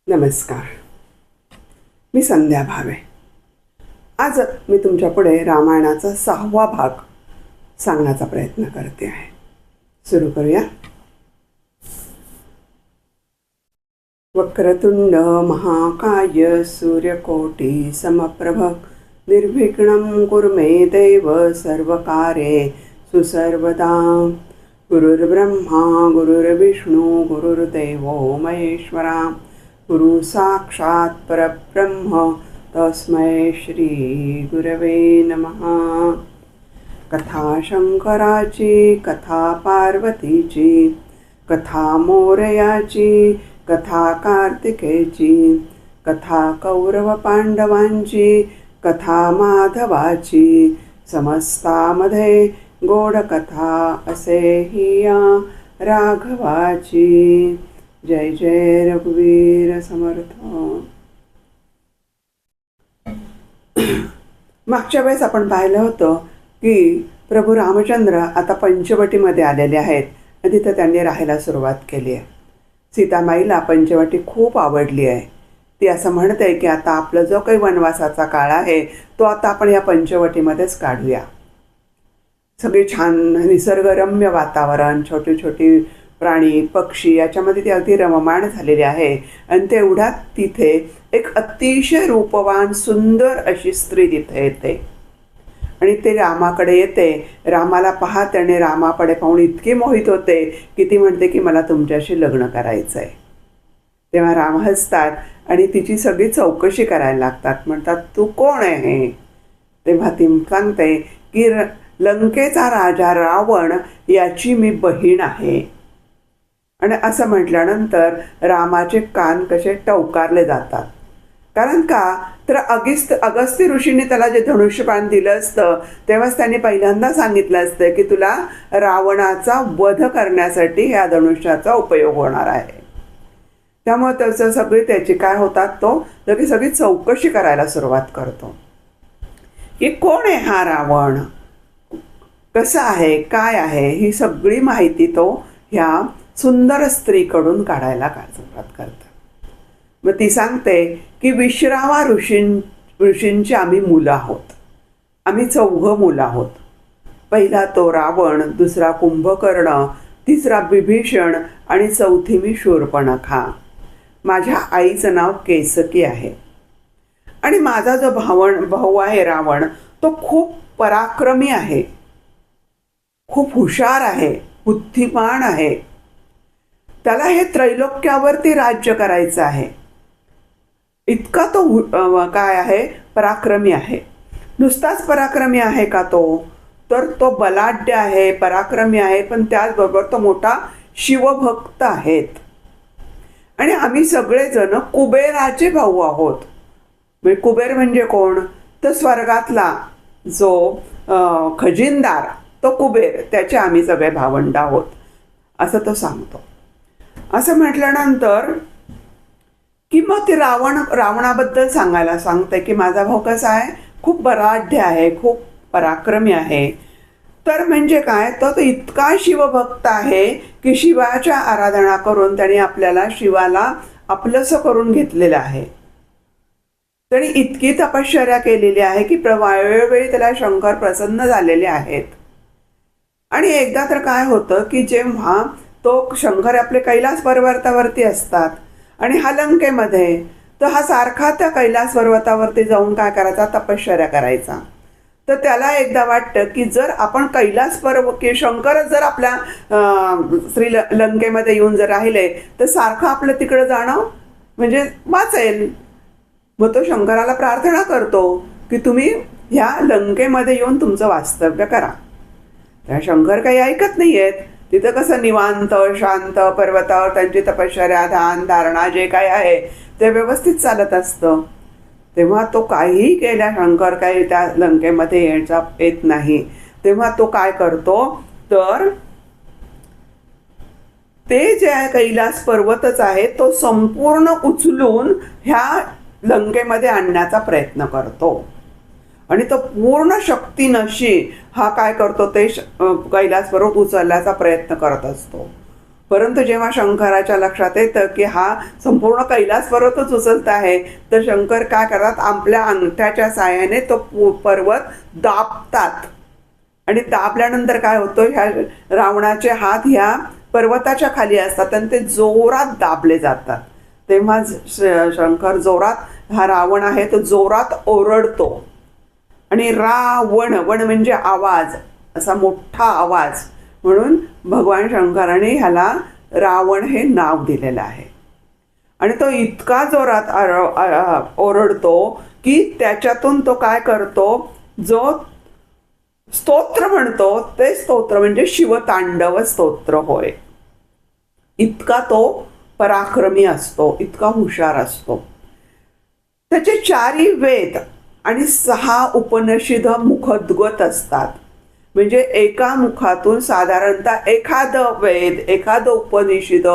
नमस्कार. मी संध्या भावे. आज मी तुमच्यापुढे रामायणाचा 6वा भाग सांगण्याचा प्रयत्न करते आहे. सुरू करूया. वक्रतुंड महाकाय सूर्यकोटी समप्रभ निर्विघ्नं कुरु मे देव सर्वकार्ये सुसर्वदा. गुरुर्ब्रह्मा गुरुर्विष्णू गुरुर्देवो महेश्वरा. गुरु साक्षात् परब्रह्म तस्मै श्री गुरवे नमः. कथा शंकराची, कथा पार्वतीची, कथा मोरयाची, कथा कार्तिकेची, कथा कौरव पांडवांची, कथा माधवाची, समस्तामध्ये गोड कथा असे ही या राघवाची. जय जय रघुवीर समर्थ. मागच्या वेळेस आपण पाहिलं होतं की प्रभू रामचंद्र आता पंचवटीमध्ये आलेले आहेत आणि तिथं त्यांनी राहायला सुरुवात केली आहे. सीतामाईला पंचवटी खूप आवडली आहे. ती असं म्हणते की आता आपला जो काही वनवासाचा काळ आहे तो आता आपण या पंचवटीमध्येच काढूया. सगळे छान निसर्गरम्य वातावरण, छोटी छोटी प्राणी पक्षी याच्यामध्ये ती अगदी रममाण झालेली आहे. आणि तेवढ्यात तिथे एक अतिशय रूपवान सुंदर अशी स्त्री तिथे येते आणि ते रामाकडे येते. रामाला पाहते आणि रामाकडे पाहून इतकी मोहित होते की ती म्हणते की मला तुमच्याशी लग्न करायचं आहे. तेव्हा राम हसतात आणि तिची सगळी चौकशी करायला लागतात. म्हणतात तू कोण आहे. तेव्हा ती सांगते की लंकेचा राजा रावण याची मी बहीण आहे. आणि असं म्हटल्यानंतर रामाचे कान कसे टवकारले जातात. कारण का तर अगस्त्य ऋषीने त्याला जे धनुष्यबाण दिलं असतं तेव्हाच त्यांनी पहिल्यांदा सांगितलं असतं की तुला रावणाचा वध करण्यासाठी ह्या धनुष्याचा उपयोग होणार आहे. त्यामुळे त्याचं त्याची काय होतात तो सगळी चौकशी करायला सुरुवात करतो की कोण आहे हा रावण, कसा आहे, काय आहे, ही सगळी माहिती तो ह्या सुंदर स्त्रीकडून काढायला सुरुवात करतात. मग ती सांगते की विश्रावा ऋषींची आम्ही मुलं आहोत. आम्ही 4 मुलं आहोत. पहिला तो रावण, दुसरा कुंभकर्ण, तिसरा विभीषण आणि 4थी मी शूर्पणखा. माझ्या आईचं नाव केसकी आहे. आणि माझा जो भाऊ आहे रावण तो खूप पराक्रमी आहे, खूप हुशार आहे, बुद्धिमान आहे. त्याला हे त्रैलोक्यावरती राज्य करायचं आहे. इतका तो काय आहे, पराक्रमी आहे. नुसताच पराक्रमी आहे का तो, तर तो बलाढ्य आहे, पराक्रमी आहे, पण त्याचबरोबर तो मोठा शिवभक्त आहेत. आणि आम्ही सगळेजण कुबेराचे भाऊ आहोत. म्हणजे कुबेर म्हणजे कोण, तर स्वर्गातला जो खजिनदार तो कुबेर, त्याचे आम्ही सगळे भावंड आहोत असं तो सांगतो. असं म्हटल्यानंतर की मग ते रावणाबद्दल सांगायला सांगते की माझा भाऊ कसा आहे, खूप बलाढ्य आहे, खूप पराक्रमी आहे. तर म्हणजे काय, तो इतका शिवभक्त आहे की शिवाच्या आराधना करून त्याने आपल्याला शिवाला आपलंसं करून घेतलेलं आहे. त्याने इतकी तपश्चर्या केलेली आहे की वेळोवेळी त्याला शंकर प्रसन्न झालेले आहेत. आणि एकदा तर काय होतं की जेव्हा तो शंकर आपले कैलास पर्वतावरती असतात आणि हा लंकेमध्ये, तर हा सारखा त्या कैलास पर्वतावरती जाऊन काय करायचा, तपश्चर्या करायचा. तर त्याला एकदा वाटतं की जर आपण शंकरच जर आपल्या लंकेमध्ये येऊन जर राहिले तर सारखं आपलं तिकडं जाणं म्हणजे वाचेल. मग तो शंकराला प्रार्थना करतो की तुम्ही ह्या लंकेमध्ये येऊन तुमचं वास्तव्य करा. त्या शंकर काही ऐकत नाही आहेत. तिथं कसं निवांत शांत पर्वतावर त्यांची तपश्चर्या, ध्यान, धारणा जे काय आहे ते व्यवस्थित चालत असतं. तेव्हा तो काहीही केल्या शंकर काही त्या लंकेमध्ये येत नाही. तेव्हा तो काय करतो, तर ते जे कैलास पर्वतच आहे तो संपूर्ण उचलून ह्या लंकेमध्ये आणण्याचा प्रयत्न करतो. आणि तो पूर्ण शक्तीनशी हा काय करतो, ते कैलास पर्वत उचलण्याचा प्रयत्न करत असतो. परंतु जेव्हा शंकराच्या लक्षात येतं की हा संपूर्ण कैलास पर्वतच उचलत आहे, तर शंकर काय करतात, आपल्या अंगठ्याच्या साहाय्याने तो पर्वत दाबतात. आणि दाबल्यानंतर काय होतं, ह्या रावणाचे हात ह्या पर्वताच्या खाली असतात आणि ते जोरात दाबले जातात. तेव्हा शंकर जोरात, हा रावण आहे तो जोरात ओरडतो. आणि रावण, वण म्हणजे आवाज, असा मोठा आवाज, म्हणून भगवान शंकराने ह्याला रावण हे नाव दिलेलं आहे. आणि तो इतका जोरात ओरडतो की त्याच्यातून तो काय करतो, जो स्तोत्र म्हणतो ते स्तोत्र म्हणजे शिवतांडव स्तोत्र होय. इतका तो पराक्रमी असतो, इतका हुशार असतो. त्याचे 4 वेद आणि 6 उपनिषद मुखोद्गत असतात. म्हणजे एका मुखातून साधारणतः एखादं वेद, एखादं उपनिषद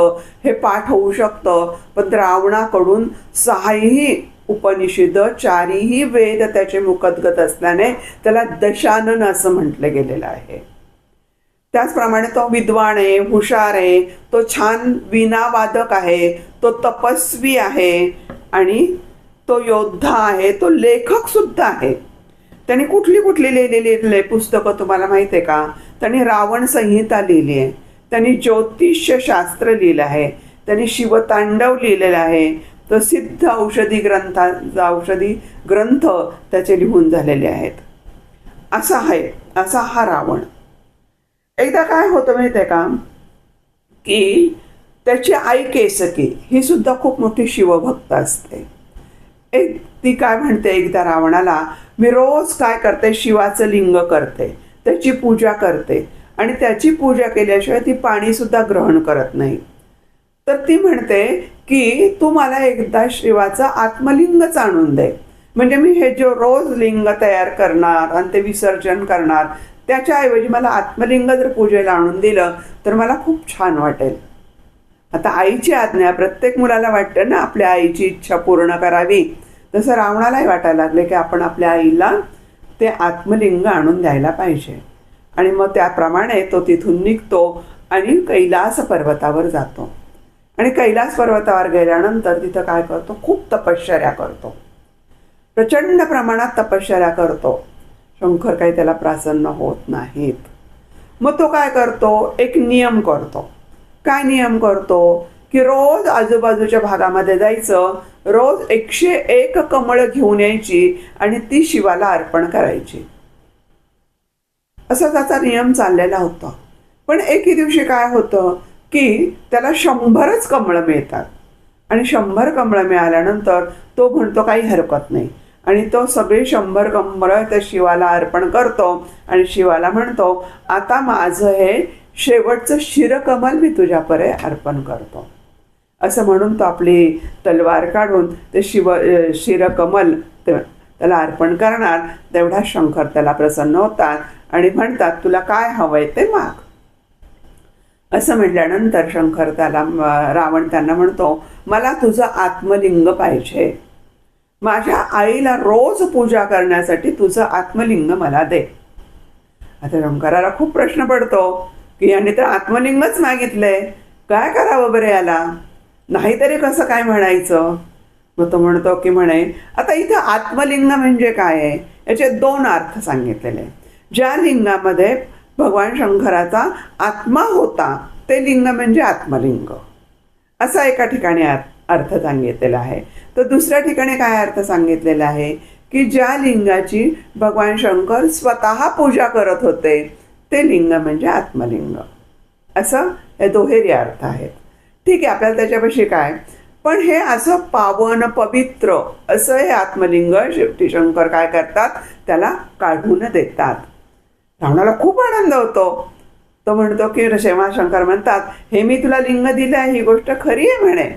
हे पाठ होऊ शकतं. पण रावणाकडून 6ही उपनिषद, 4ही वेद त्याचे मुखोद्गत असल्याने त्याला दशानन असं म्हटलं गेलेलं आहे. त्याचप्रमाणे तो विद्वान आहे, हुशार आहे, तो छान वीणावादक आहे, तो तपस्वी आहे आणि तो योद्धा आहे, तो लेखक सुद्धा आहे. त्याने कुठली कुठली लिहिलेली पुस्तकं तुम्हाला माहिती आहे का? त्याने रावण संहिता लिहिली आहे, त्यांनी ज्योतिष्य शास्त्र लिहिलं आहे, त्यांनी शिवतांडव लिहिलेलं आहे, तर सिद्ध औषधी ग्रंथ त्याचे लिहून झालेले आहेत. असा हा रावण. एकदा काय होतं माहिती आहे का, की त्याची आई केसकी ही सुद्धा खूप मोठी शिवभक्त असते. ती काय म्हणते एकदा रावणाला, मी रोज काय करते, शिवाचं लिंग करते, त्याची पूजा करते आणि त्याची पूजा केल्याशिवाय ती पाणी सुद्धा ग्रहण करत नाही. तर ती म्हणते की तू मला एकदा शिवाचं आत्मलिंगच आणून दे, म्हणजे मी हे जो रोज लिंग तयार करणार आणि ते विसर्जन करणार, त्याच्याऐवजी मला आत्मलिंग जर पूजेला आणून दिलं तर मला खूप छान वाटेल. आता आईची आज्ञा, प्रत्येक मुलाला वाटतं ना आपल्या आईची इच्छा पूर्ण करावी, तसं रावणालाही वाटायला लागले की आपण आपल्या आईला ते आत्मलिंग आणून द्यायला पाहिजे. आणि मग त्याप्रमाणे तो तिथून निघतो आणि कैलास पर्वतावर जातो. आणि कैलास पर्वतावर गेल्यानंतर तिथं काय करतो, खूप तपश्चर्या करतो, प्रचंड प्रमाणात तपश्चर्या करतो. शंकर काही त्याला प्रसन्न होत नाहीत. मग तो काय करतो, एक नियम करतो. काय नियम करतो, की रोज आजूबाजूच्या भागामध्ये जायचं, रोज 101 कमळं घेऊन यायची आणि ती शिवाला अर्पण करायची. असा त्याचा नियम चाललेला होता. पण एके दिवशी काय होतं की त्याला 100च कमळं मिळतात. आणि 100 कमळं मिळाल्यानंतर तो म्हणतो काही हरकत नाही, आणि तो सगळे 100 कमळं त्या शिवाला अर्पण करतो. आणि शिवाला म्हणतो, आता माझं हे शेवटचं शिरकमल मी तुझ्यापरे अर्पण करतो. असं म्हणून तो आपली तलवार काढून ते शिरकमल त्याला अर्पण करणार. तेवढा शंकर त्याला प्रसन्न होतात आणि म्हणतात, तुला काय हवंय ते माग. असं म्हटल्यानंतर रावण त्यांना म्हणतो, मला तुझं आत्मलिंग पाहिजे, माझ्या आईला रोज पूजा करण्यासाठी तुझं आत्मलिंग मला दे. आता शंकराला खूप प्रश्न पडतो की याने तर आत्मलिंगच मागितलंय, काय करावं बरं याला, नाहीतरी कसं काय म्हणायचं. मग तो म्हणतो की आता इथं आत्मलिंग म्हणजे काय आहे, याचे 2 अर्थ सांगितलेले. ज्या लिंगामध्ये भगवान शंकराचा आत्मा होता ते लिंग म्हणजे आत्मलिंग, असा एका ठिकाणी अर्थ सांगितलेला आहे. तर दुसऱ्या ठिकाणी काय अर्थ सांगितलेला आहे, की ज्या लिंगाची भगवान शंकर स्वतः पूजा करत होते ते लिंग म्हणजे आत्मलिंग. असं हे दुहेरी अर्थ आहेत. ठीक आहे, आपल्याला त्याच्यापाशी काय, पण हे असं पावन पवित्र असं हे आत्मलिंग शेवटी शंकर काय करतात, त्याला काढून देतात. रावणाला खूप आनंद होतो. तो म्हणतो की शंकर म्हणतात, हे मी तुला लिंग दिलं आहे ही गोष्ट खरी आहे म्हणे,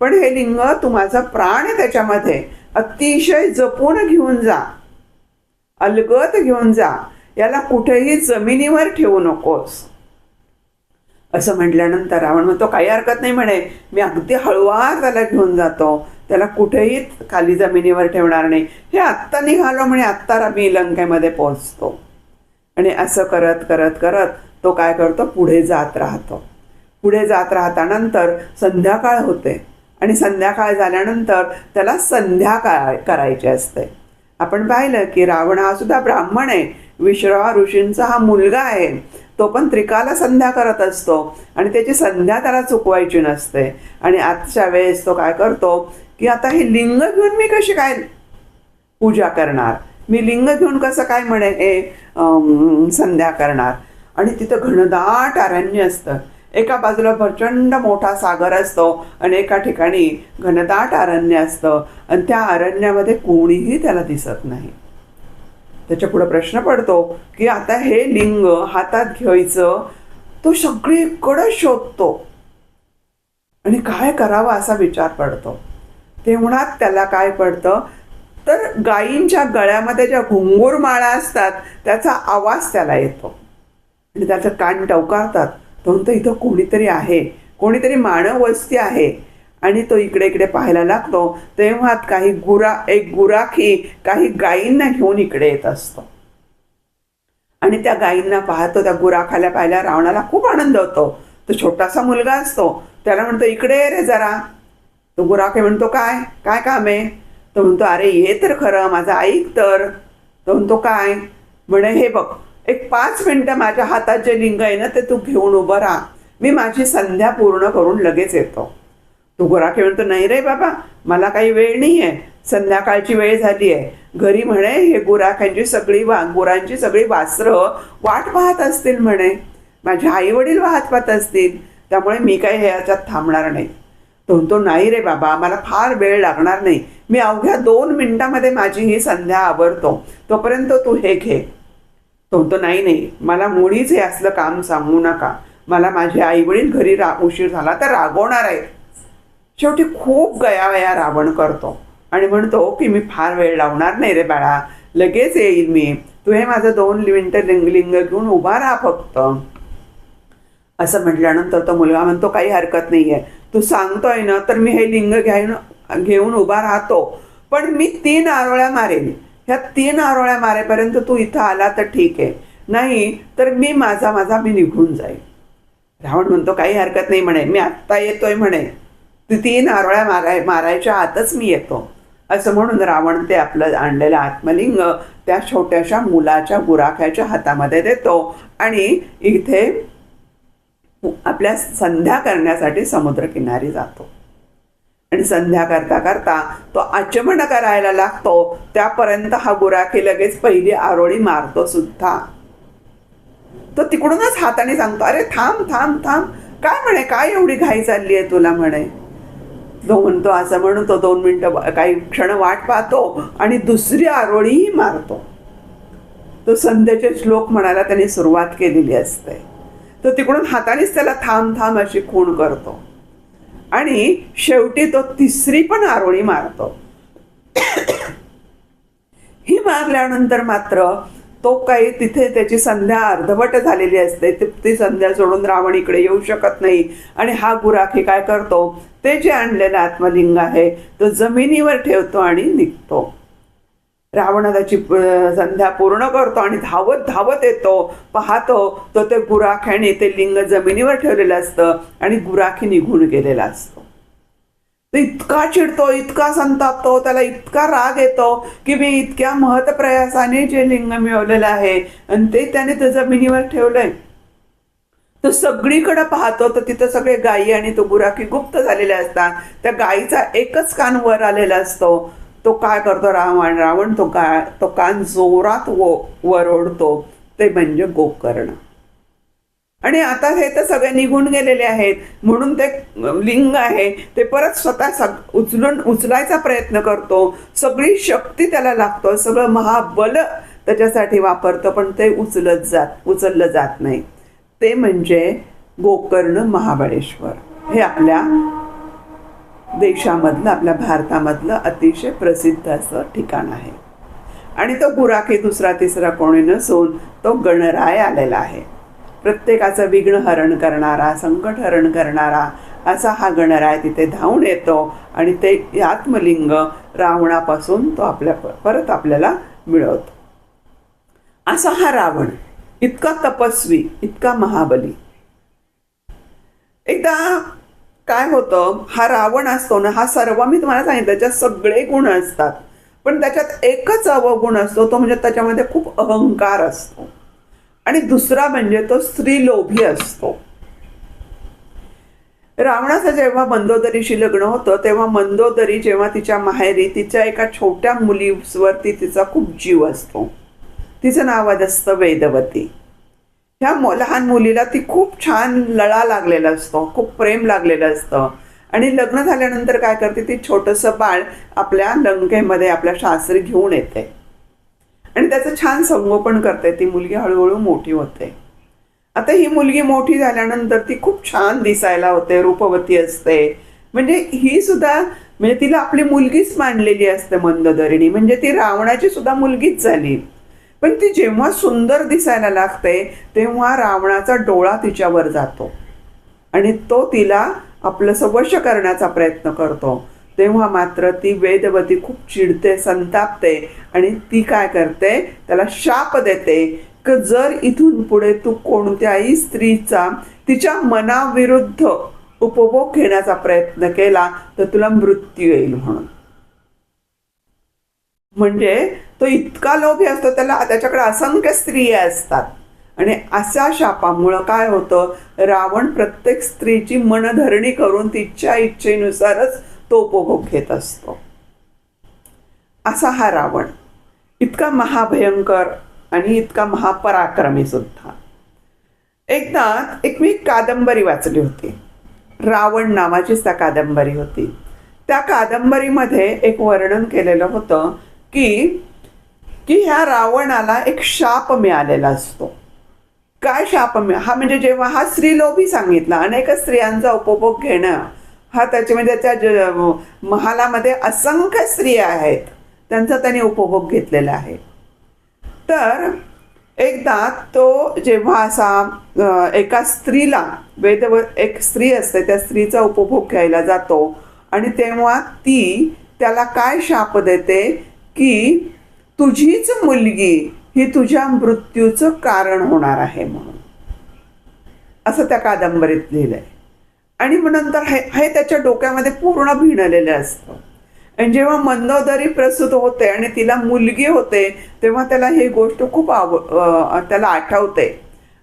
पण हे लिंग तू माझा प्राण आहे त्याच्यामध्ये अतिशय जपून घेऊन जा, अलगद घेऊन जा, याला कुठेही जमिनीवर ठेवू नकोस. असं म्हटल्यानंतर रावण म्हणतो, काही हरकत नाही म्हणे, मी अगदी हळूवार त्याला घेऊन जातो, त्याला कुठेही खाली जमिनीवर ठेवणार नाही. हे आत्ता निघालो म्हणे, आत्ता मी लंकेमध्ये पोहोचतो. आणि असं करत करत करत तो काय करतो, पुढे जात राहतो. पुढे जात राहतानंतर संध्याकाळ होते आणि संध्याकाळ झाल्यानंतर त्याला संध्याकाळ करायची असते. आपण पाहिलं की रावण हा सुद्धा ब्राह्मण आहे, विश्रवा ऋषींचा हा मुलगा आहे. तो पण त्रिकाला संध्या करत असतो आणि त्याची संध्या त्याला चुकवायची नसते. आणि आजच्या वेळेस तो काय करतो की आता हे लिंग घेऊन मी कशी काय पूजा करणार, मी लिंग घेऊन कसं काय म्हणे हे संध्या करणार. आणि तिथं घनदाट अरण्य असतं. एका बाजूला प्रचंड मोठा सागर असतो आणि एका ठिकाणी घनदाट अरण्य असतं आणि त्या अरण्यामध्ये कोणीही त्याला दिसत नाही. त्याच्या पुढे प्रश्न पडतो की आता हे लिंग हातात घ्यायचं. तो सगळीकडे शोधतो आणि काय करावं असा विचार पडतो. तेवढ्यात त्याला काय पडतं तर गायींच्या गळ्यामध्ये ज्या घुंगूर माळा असतात त्याचा आवाज त्याला येतो आणि त्याचं कान टवकारतात. तो म्हणतो इथं कोणीतरी आहे, कोणीतरी मानव वस्ती आहे. आणि तो इकडे इकडे पाहायला लागतो. तेव्हा एक गुराखी काही गायींना घेऊन इकडे येत असतो आणि त्या गायींना पाहतो. त्या गुराखाला पाहिल्या रावणाला खूप आनंद होतो. तो छोटासा मुलगा असतो, त्याला म्हणतो इकडे ये रे जरा. तो गुराखे म्हणतो काय काय काम आहे. तो म्हणतो अरे ये तर खरं, माझं ऐक तर. तो म्हणतो काय म्हणे हे बघ, एक 5 मिनिटं माझ्या हातात जे लिंग आहे ना ते तू घेऊन उभं राहा, मी माझी संध्या पूर्ण करून लगेच येतो. तो गुराखे म्हणतो नाही रे बाबा, मला काही वेळ नाही आहे, संध्याकाळची वेळ झाली आहे. घरी म्हणे हे गुराखांची गुरांची सगळी वासरं वाट पाहत असतील म्हणे, माझे आई वडील वाट पाहत असतील, त्यामुळे मी काही ह्याच्यात थांबणार नाही. तो म्हणतो नाही रे बाबा, मला फार वेळ लागणार नाही, मी अवघ्या 2 मिनिटामध्ये माझी ही संध्या आवरतो, तोपर्यंत तू हे घे. तो म्हणतो नाही, मला मुळीच हे असलं काम सांगू नका, मला माझे आई वडील घरी उशीर झाला तर रागवणार आहेत. शेवटी खूप गयावया रावण करतो आणि म्हणतो की मी फार वेळ लावणार नाही रे बाळा, लगेच येईल मी, तू हे माझं 2 मिनिटं लिंग घेऊन उभा राहा फक्त. असं म्हटल्यानंतर तो मुलगा म्हणतो काही हरकत नाही आहे, तू सांगतोय ना तर मी हे लिंग घेऊन उभा राहतो, पण मी 3 आरोळ्या मारेन. ह्या 3 आरोळ्या मारेपर्यंत तू इथं आला तर ठीक आहे, नाही तर मी मी निघून जाईल. रावण म्हणतो काही हरकत नाही म्हणे, मी आत्ता येतोय म्हणे, 3 आरोळ्या मारायच्या आतच मी येतो. असं म्हणून रावण ते आपलं आणलेलं आत्मलिंग त्या छोट्याशा मुलाच्या गुराख्याच्या हातामध्ये देतो आणि इथे आपल्या संध्या करण्यासाठी समुद्रकिनारी जातो. आणि संध्या करता करता तो आचमन करायला लागतो. त्यापर्यंत हा गुराखी लगेच पहिली आरोळी मारतो सुद्धा. तो तिकडूनच हाताने सांगतो अरे थांब थांब थांब, काय म्हणे, काय एवढी घाई चालली आहे तुला म्हणे. तो म्हणतो असं म्हणून तो 2 मिनिटं काही क्षण वाट पाहतो आणि दुसरी आरोळीही मारतो. तो संध्याचे श्लोक म्हणायला त्याने सुरुवात केलेली असते. तो तिकडून हातानेच त्याला थांब थांब अशी खूण करतो आणि शेवटी तो 3री पण आरोळी मारतो. ही मारल्यानंतर मात्र तो काही तिथे त्याची संध्या अर्धवट झालेली असते. ती संध्या सोडून रावण इकडे येऊ शकत नाही आणि हा गुराखी काय करतो, ते जे आणलेलं आत्मलिंग आहे तो जमिनीवर ठेवतो आणि निघतो. रावण त्याची संध्या पूर्ण करतो आणि धावत धावत येतो. पाहतो तो ते गुराख्याने ते लिंग जमिनीवर ठेवलेलं असतं आणि गुराखी निघून गेलेला असतो. तो इतका चिडतो, इतका संतापतो, त्याला इतका राग येतो की मी इतक्या महत्प्रयासाने जे लिंग मिळवलेलं आहे आणि ते त्याने तर जमिनीवर ठेवलंय. तो सगळीकडे पाहतो तर तिथं सगळे गायी आणि तो गुराखी गुप्त झालेले असतात. त्या गायीचा एकच कान वर आलेला असतो. तो काय करतो रावण तो कान जोरात वर ओढतो, ते म्हणजे गोकर्ण. आणि आता हे तर सगळे निघून गेलेले आहेत म्हणून ते लिंग आहे ते परत स्वतः उचलायचा प्रयत्न करतो. सगळी शक्ती त्याला लागतो, सगळं महाबल त्याच्यासाठी वापरतो, पण ते उचललं जात नाही. ते म्हणजे गोकर्ण महाबळेश्वर. हे आपल्या देशामधलं, आपल्या भारतामधलं अतिशय प्रसिद्ध असं ठिकाण आहे. आणि तो गुराखी 2रा 3रा कोणी नसून तो गणराय आलेला आहे. प्रत्येकाचं विघ्न हरण करणारा, संकट हरण करणारा असा हा गणराय तिथे धावून येतो आणि ते आत्मलिंग रावणापासून तो परत आपल्याला मिळवतो. असा हा रावण इतका तपस्वी, इतका महाबली. एकदा काय होतं, हा रावण असतो ना, हा सर्व मी तुम्हाला सांगितलं त्याच्यात सगळे गुण असतात, पण त्याच्यात एकच अवगुण असतो, तो म्हणजे त्याच्यामध्ये खूप अहंकार असतो. आणि दुसरा म्हणजे तो स्त्रीलोभी असतो. रावणाचं जेव्हा मंदोदरीशी लग्न होतं तेव्हा मंदोदरी जेव्हा तिच्या माहेरी तिच्या एका छोट्या मुलीवरती तिचा खूप जीव असतो. तिचं नाव असतं वेदवती. ह्या लहान मुलीला ती खूप छान लळा लागलेला असतो, खूप प्रेम लागलेलं असतं. आणि लग्न झाल्यानंतर काय करते, ती छोटंसं बाळ आपल्या लंकेमध्ये आपल्या सासरी घेऊन येते आणि त्याचं छान संगोपन करते. ती मुलगी हळूहळू मोठी होते. आता ही मुलगी मोठी झाल्यानंतर ती खूप छान दिसायला होते, रूपवती असते. म्हणजे ही सुद्धा म्हणजे तिला आपली मुलगीच मानलेली असते मंदोदरीणी, म्हणजे ती रावणाची सुद्धा मुलगीच झाली. पण ती जेव्हा सुंदर दिसायला लागते तेव्हा रावणाचा डोळा तिच्यावर जातो आणि तो तिला आपलंसं वश करण्याचा प्रयत्न करतो. तेव्हा मात्र ती वेदवती खूप चिडते, संतापते आणि ती काय करते, त्याला शाप देते की जर इथून पुढे तू कोणत्याही स्त्रीचा तिच्या मनाविरुद्ध उपभोग घेण्याचा प्रयत्न केला तर तुला मृत्यू येईल म्हणून. म्हणजे तो इतका लोभी असतो, त्याच्याकडे असंख्य स्त्रिया असतात. आणि अशा शापामुळं काय होतं, रावण प्रत्येक स्त्रीची मनधरणी करून तिच्या इच्छेनुसारच तो उपभोग घेत असतो. असा हा रावण इतका महाभयंकर आणि इतका महापराक्रमी सुद्धा. एकदा मी कादंबरी वाचली होती, रावण नावाचीच त्या कादंबरी होती. त्या कादंबरीमध्ये एक वर्णन केलेलं होतं की की ह्या रावणाला एक शाप मिळालेला असतो. काय शाप हा म्हणजे जेव्हा हा स्त्रीलोभी सांगितला, अनेक स्त्रियांचा उपभोग घेणं, हा त्याच्यामध्ये त्याच्या महालामध्ये असंख्य स्त्रिया आहेत, त्यांचा त्याने उपभोग घेतलेला आहे. तर एकदा तो जेव्हा असा एका स्त्रीला एक स्त्री असते, त्या स्त्रीचा उपभोग घ्यायला जातो आणि तेव्हा ती त्याला काय शाप देते की तुझीच मुलगी ही तुझ्या मृत्यूचं कारण होणार आहे म्हणून, असं त्या कादंबरीत लिहिलंय. आणि मग नंतर हे त्याच्या डोक्यामध्ये पूर्ण भिनलेलं असतं. आणि जेव्हा मंदोदरी प्रसूत होते आणि तिला मुलगी होते तेव्हा त्याला ही गोष्ट खूप त्याला आठवते.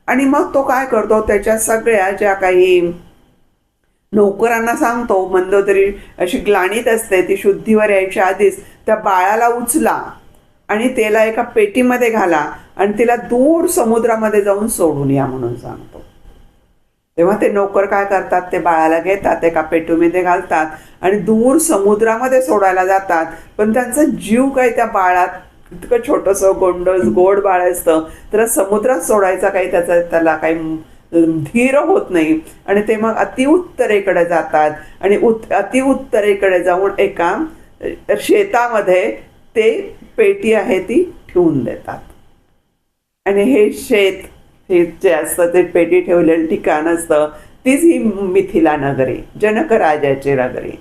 आणि मग तो काय करतो, त्याच्या सगळ्या ज्या काही नोकरांना सांगतो, मंदोदरी अशी ग्लानीत असते, ती शुद्धीवर यायच्या आधीच त्या बाळाला उचला आणि त्याला एका पेटीमध्ये घाला आणि तिला दूर समुद्रामध्ये जाऊन सोडून या म्हणून सांगतो. तेव्हा ते नोकर काय करतात, ते बाळाला घेतात, एका पेटूमध्ये घालतात आणि दूर समुद्रामध्ये सोडायला जातात. पण त्यांचा जीव काही त्या बाळात, इतकं छोटंसं गोड बाळ असतं, तर समुद्रात सोडायचा काही त्याला काही धीर होत नाही. आणि ते मग अतिउत्तरेकडे जातात आणि अतिउत्तरेकडे जाऊन एका शेतामध्ये ते पेटी आहे ती ठेवून देतात. आणि हे शेत, हे जे असतं ते पेटी ठेवलेलं ठिकाण असतं, तीच ही मिथिला नगरी, जनक राजाची नगरी.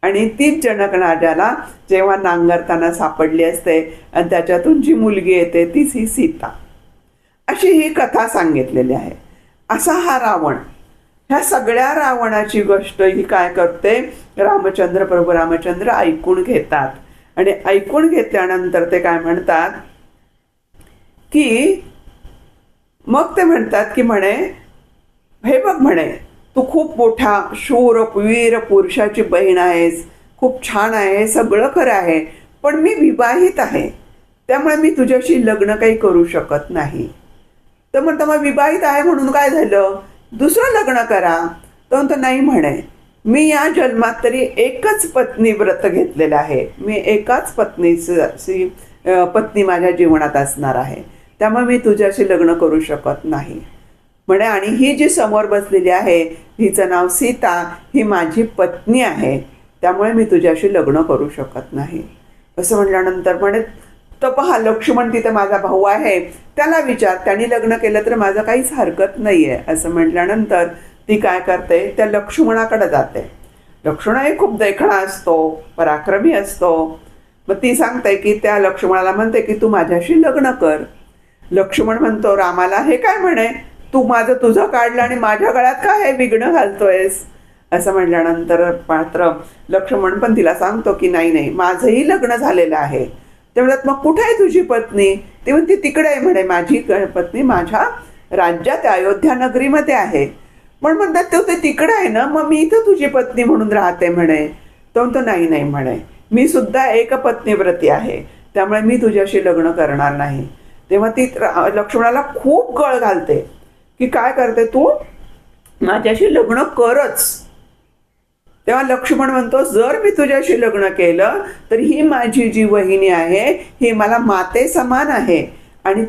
आणि तीच जनक राजाला जेव्हा नांगरताना सापडली असते आणि त्याच्यातून जी मुलगी येते तीच ही सीता. अशी ही कथा सांगितलेली आहे. असा हा रावण. ह्या सगळ्या रावणाची गोष्ट ही काय करते, प्रभू रामचंद्र ऐकून घेतात. आणि ऐकून घेतल्यानंतर ते काय म्हणतात की मग ते म्हणतात की म्हणे, हे बघ म्हणे, तू खूप मोठा शूर वीर पुरुषाची बहीण आहेस, खूप छान आहे, सगळं खरं आहे, पण मी विवाहित आहे, त्यामुळे मी तुझ्याशी लग्न काही करू शकत नाही. तर म्हणतो मग विवाहित आहे म्हणून काय झालं, दुसरं लग्न करा. तर म्हणतो नाही म्हणे, मी या जन्मात तरी एकच पत्नी व्रत घेतलेलं आहे, मी एकाच पत्नी माझ्या जीवनात असणार आहे, त्यामुळे मी तुझ्याशी लग्न करू शकत नाही म्हणे. आणि ही जी समोर बसलेली आहे हिचं नाव सीता, ही माझी पत्नी आहे, त्यामुळे मी तुझ्याशी लग्न करू शकत नाही. असं म्हटल्यानंतर म्हणे, तर पहा लक्ष्मण तिथे माझा भाऊ आहे, त्याला विचार, त्यांनी लग्न केलं तर माझं काहीच हरकत नाही आहे. असं म्हटल्यानंतर ती काय करते, त्या लक्ष्मणाकडे जाते. लक्ष्मण हे खूप देखणा असतो, पराक्रमी असतो. मग ती सांगते की त्या लक्ष्मणाला म्हणते की तू माझ्याशी लग्न कर. लक्ष्मण म्हणतो रामाला, हे काय म्हणे, तू माझं तुझं काढलं आणि माझ्या गळ्यात काय हे विघ्न घालतोयस. असं म्हटल्यानंतर मात्र लक्ष्मण पण तिला सांगतो की नाही नाही, माझंही लग्न झालेलं आहे. ते म्हणतात मग कुठे आहे तुझी पत्नी. ती म्हणते तिकडे आहे म्हणे, माझी पत्नी माझ्या राज्यात अयोध्या नगरीमध्ये आहे. पण म्हणतात ते तिकडे आहे ना, मग मी इथं तुझी पत्नी म्हणून राहते म्हणे. तो म्हणतो नाही नाही म्हणे, मी सुद्धा एक पत्नीव्रती आहे, त्यामुळे मी तुझ्याशी लग्न करणार नाही. तेव्हा ती लक्ष्मणाला खूप गळ घालते की काय करते तू, माझ्याशी लग्न करच. तेव्हा लक्ष्मण म्हणतो जर मी तुझ्याशी लग्न केलं तर ही माझी जी वहिनी आहे ही मला माते समान आहे आणि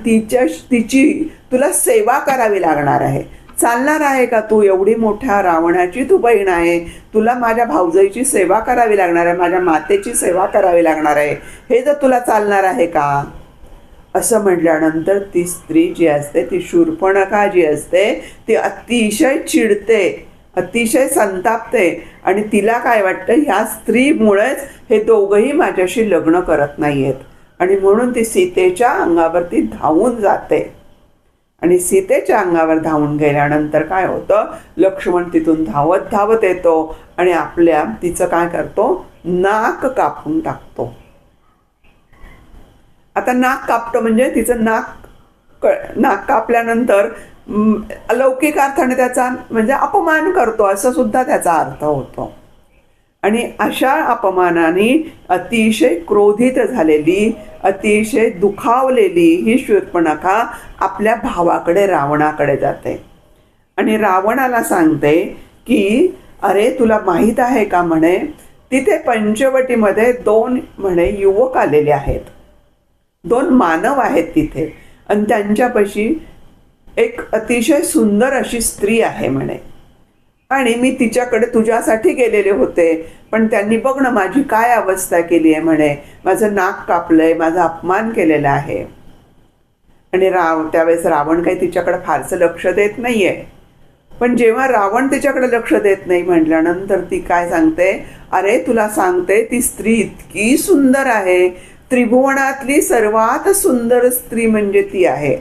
तिची तुला सेवा करावी लागणार आहे. चालणार आहे का, तू एवढी मोठ्या रावणाची तू बहीण आहे, तुला माझ्या भाऊजाईची सेवा करावी लागणार आहे, माझ्या मातेची सेवा करावी लागणार आहे, हे जर तुला चालणार आहे का. असं म्हटल्यानंतर ती स्त्री जी असते, ती शूर्पणखा जी असते, ती अतिशय चिडते, अतिशय संतापते आणि तिला काय वाटतं, ह्या स्त्रीमुळेच हे दोघंही माझ्याशी लग्न करत नाही आहेत. आणि म्हणून ती सीतेच्या अंगावरती धावून जाते. आणि सीतेच्या अंगावर धावून गेल्यानंतर काय होतं, लक्ष्मण तिथून धावत धावत येतो आणि तिचं काय करतो, नाक कापून टाकतो. आता नाक कापतो म्हणजे तिचं नाक कापल्यानंतर अलौकिक अर्थाने त्याचा म्हणजे अपमान करतो असं सुद्धा त्याचा अर्थ होतो. आणि अशा अपमानाने अतिशय क्रोधित झालेली, अतिशय दुखावलेली ही शूर्पणखा आपल्या भावाकडे रावणाकडे जाते आणि रावणाला सांगते की अरे तुला माहीत आहे का म्हणे, तिथे पंचवटीमध्ये 2 म्हणे युवक आलेले आहेत, 2 मानव आहेत तिथे आणि त्यांच्यापाशी एक अतिशय सुंदर अशी स्त्री आहे म्हणे. आणि मी तिच्याकडे तुझ्यासाठी गेलेले होते, पण त्यांनी बघ ना माझी काय अवस्था केली आहे म्हणे, माझं नाक कापलंय, माझा अपमान केलेला आहे. आणि त्यावेळेस रावण काही तिच्याकडे फारसं लक्ष देत नाहीये. पण जेव्हा रावण तिच्याकडे लक्ष देत नाही म्हटल्यानंतर ती काय सांगते, अरे तुला सांगते ती स्त्री इतकी सुंदर आहे, त्रिभुवनातली सर्वात सुंदर स्त्री म्हणजे ती आहे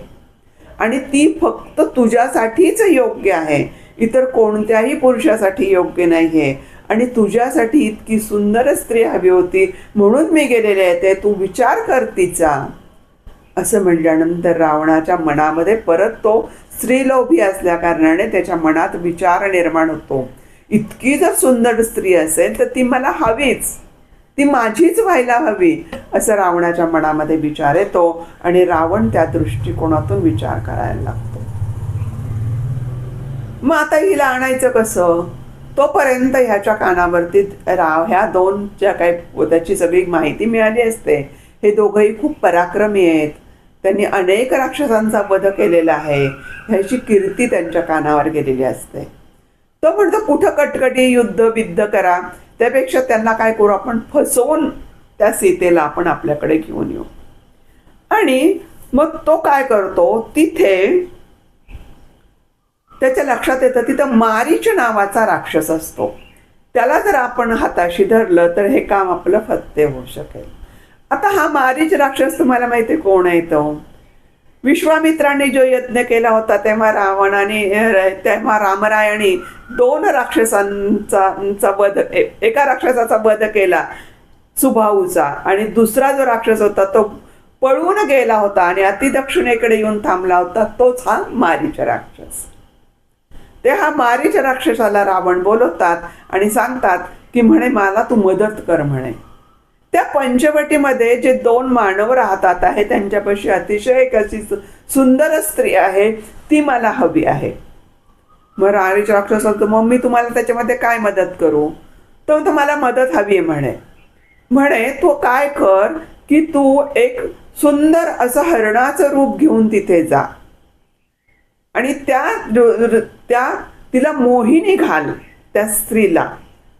आणि ती फक्त तुझ्यासाठीच योग्य आहे, इतर कोणत्याही पुरुषासाठी योग्य नाही आहे. आणि तुझ्यासाठी इतकी सुंदर स्त्री हवी होती म्हणून मी गेलेले आहे, ते तू विचार कर तिचा. असं म्हटल्यानंतर रावणाच्या मनामध्ये परत तो स्त्रीलोभी असल्या कारणाने त्याच्या मनात विचार निर्माण होतो, इतकी जर सुंदर स्त्री असेल तर ती मला हवीच, ती माझीच व्हायला हवी, असं रावणाच्या मनामध्ये विचार येतो आणि रावण त्या दृष्टिकोनातून विचार करायला लागतो. मग आता हिला आणायचं कसं, तोपर्यंत ह्याच्या कानावरती ह्या 2 ज्या काही त्याची सगळी माहिती मिळाली असते. हे दोघंही खूप पराक्रमी आहेत, त्यांनी अनेक राक्षसांचा वध केलेला आहे, ह्याची कीर्ती त्यांच्या कानावर गेलेली असते. तो म्हणतो कुठं कटकटी युद्ध करा, त्यापेक्षा त्यांना काय करू, आपण फसवून त्या सीतेला आपण आपल्याकडे घेऊन येऊ. आणि मग तो काय करतो, तिथे त्याच्या लक्षात येतं तिथं मारीच नावाचा राक्षस असतो, त्याला जर आपण हाताशी धरलं तर हे काम आपलं फत्ते होऊ शकेल. आता हा मारीच राक्षस तुम्हाला माहिती आहे कोण आहे तो, विश्वामित्रांनी जो यज्ञ केला होता तेव्हा रामरायाने 2 राक्षसांचा वध, एका राक्षसाचा वध केला सुबाहूचा, आणि दुसरा जो राक्षस होता तो पळून गेला होता आणि अतिदक्षिणेकडे येऊन थांबला होता, तोच हा मारीच राक्षस. ते हा मारीच राक्षसाला रावण बोलवतात आणि सांगतात की म्हणे मला तू मदत कर म्हणे. त्या पंचवटीमध्ये जे 2 मानव राहतात आहे त्यांच्यापाशी अतिशय एक अशी सुंदर स्त्री आहे, ती मला हवी आहे. मग मारीच राक्षस म्हणतो मग मी तुम्हाला त्याच्यामध्ये काय मदत करू, तर मला मदत हवी आहे म्हणे तो काय कर की तू एक सुंदर असं हरणाचं रूप घेऊन तिथे जा आणि तिला मोहिनी घाल त्या स्त्रीला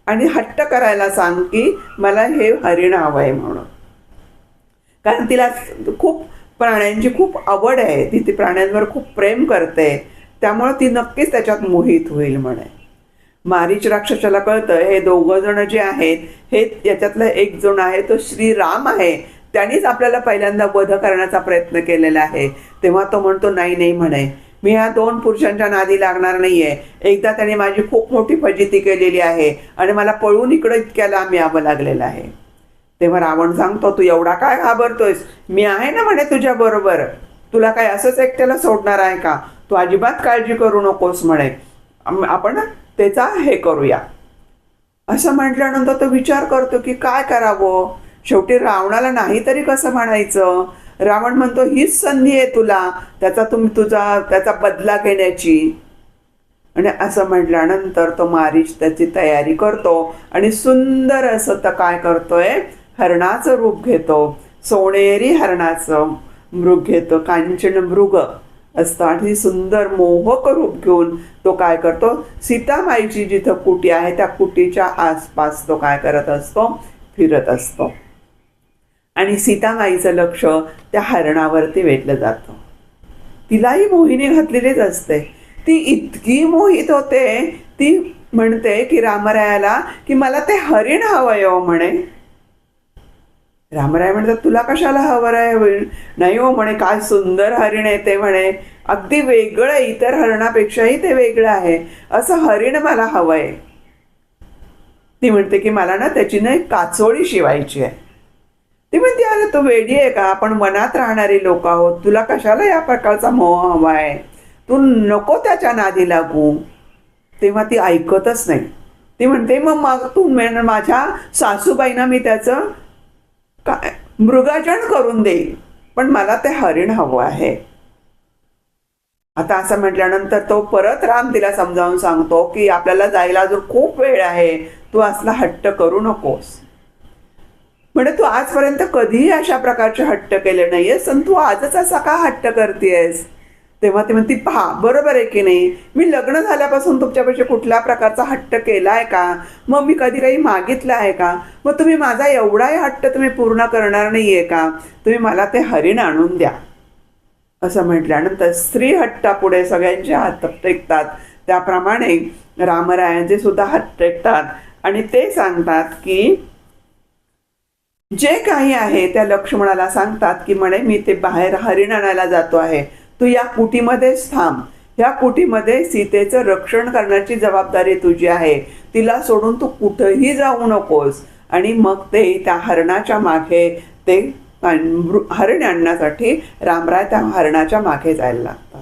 आणि हट्ट करायला सांग की मला हे हरिण हवं आहे म्हणून. कारण तिला खूप प्राण्यांची खूप आवड आहे, ती प्राण्यांवर खूप प्रेम करते, त्यामुळे ती नक्कीच त्याच्यात मोहित होईल म्हणे. मारीच राक्षसाला कळतं हे 2 जण जे आहेत हे याच्यातला एक जण आहे तो श्रीराम आहे, त्यांनीच आपल्याला पहिल्यांदा वध करण्याचा प्रयत्न केलेला आहे. तेव्हा तो म्हणतो नाही नाही म्हणे, मी ह्या दोन पुरुषांच्या नादी लागणार नाहीये. एकदा त्याने माझी खूप मोठी फजिती केलेली आहे आणि मला पळून इकडं इतक्या लांब यावं लागलेलं आहे. तेव्हा रावण सांगतो, तू एवढा काय घाबरतोयस, मी आहे ना म्हणे तुझ्या बरोबर, तुला काय असंच एकट्याला सोडणार आहे का, तू अजिबात काळजी करू नकोस म्हणे, आपण त्याचा हे करूया. असं म्हटल्यानंतर तो विचार करतो की काय करावं. शेवटी रावणाला नाही तरी कसं म्हणायचं. रावण म्हणतो, हीच संधी आहे तुला त्याचा बदला घेण्याची. आणि असं म्हटल्यानंतर तो मारीच त्याची तयारी करतो आणि सुंदर असं तर काय करतोय, हरणाचं रूप घेतो, सोनेरी हरणाचं मृग घेतो, कांचन मृग असतं आणि सुंदर मोहक रूप घेऊन तो काय करतो, सीतामाईची जिथं कुटी आहे त्या कुटीच्या आसपास तो काय करत असतो, फिरत असतो. आणि सीतामाईचं लक्ष त्या हरणावरती वेधलं जातं. तिलाही मोहिनी घातलेलीच असते. ती इतकी मोहित होते, ती म्हणते की रामरायाला की मला ते हरिण हवंय हो म्हणे. रामराय म्हणतात, तुला कशाला हवं आहे. नाही हो म्हणे, काय सुंदर हरिण आहे ते म्हणे, अगदी वेगळं आहे, इतर हरणापेक्षाही ते वेगळं आहे, असं हरिण मला हवंय. ती म्हणते की मला ना त्याची ना एक काचोळी शिवायची आहे. ती म्हणते, अरे तू वेडी आहे का, आपण वनात राहणारी लोक आहोत, तुला कशाला या प्रकारचा मोह हवाय, तू नको त्याच्या नादी लागू. तेव्हा ती ऐकतच नाही. ती म्हणते, मग तू माझ्या सासूबाईंना मी त्याचं काय मृगाजन करून देईल, पण मला ते हरिण हवं आहे. आता असं म्हटल्यानंतर तो परत राम तिला समजावून सांगतो की आपल्याला जायला अजून खूप वेळ आहे, तू असला हट्ट करू नकोस. म्हणजे तू आजपर्यंत कधीही अशा प्रकारचे हट्ट केले नाहीयेस आणि तू आजच असा का हट्ट करतेयस. तेव्हा ती म्हणती, पहा बरोबर आहे की नाही, मी लग्न झाल्यापासून तुमच्यापेक्षा कुठल्या प्रकारचा हट्ट केला आहे का, मग मी कधी काही मागितलं आहे का, मग तुम्ही माझा एवढाही हट्ट तुम्ही पूर्ण करणार नाहीये का, तुम्ही मला ते हरिण आणून द्या. असं म्हटल्यानंतर स्त्री हट्टापुढे सगळ्यांचे हात टेकतात. त्याप्रमाणे रामरायांचे सुद्धा हात टेकतात आणि ते सांगतात की जे काही आहे त्या लक्ष्मणाला सांगतात की म्हणे मी ते बाहेर हरिण आणायला जातो आहे, तू या कुटीमध्येच थांब, या कुटीमध्ये सीतेचं रक्षण करण्याची जबाबदारी तुझी आहे, तिला सोडून तू कुठंही जाऊ नकोस. आणि मग ते त्या हरणाच्या मागे ते हरिण आणण्यासाठी रामराय त्या हरणाच्या मागे जायला लागतात.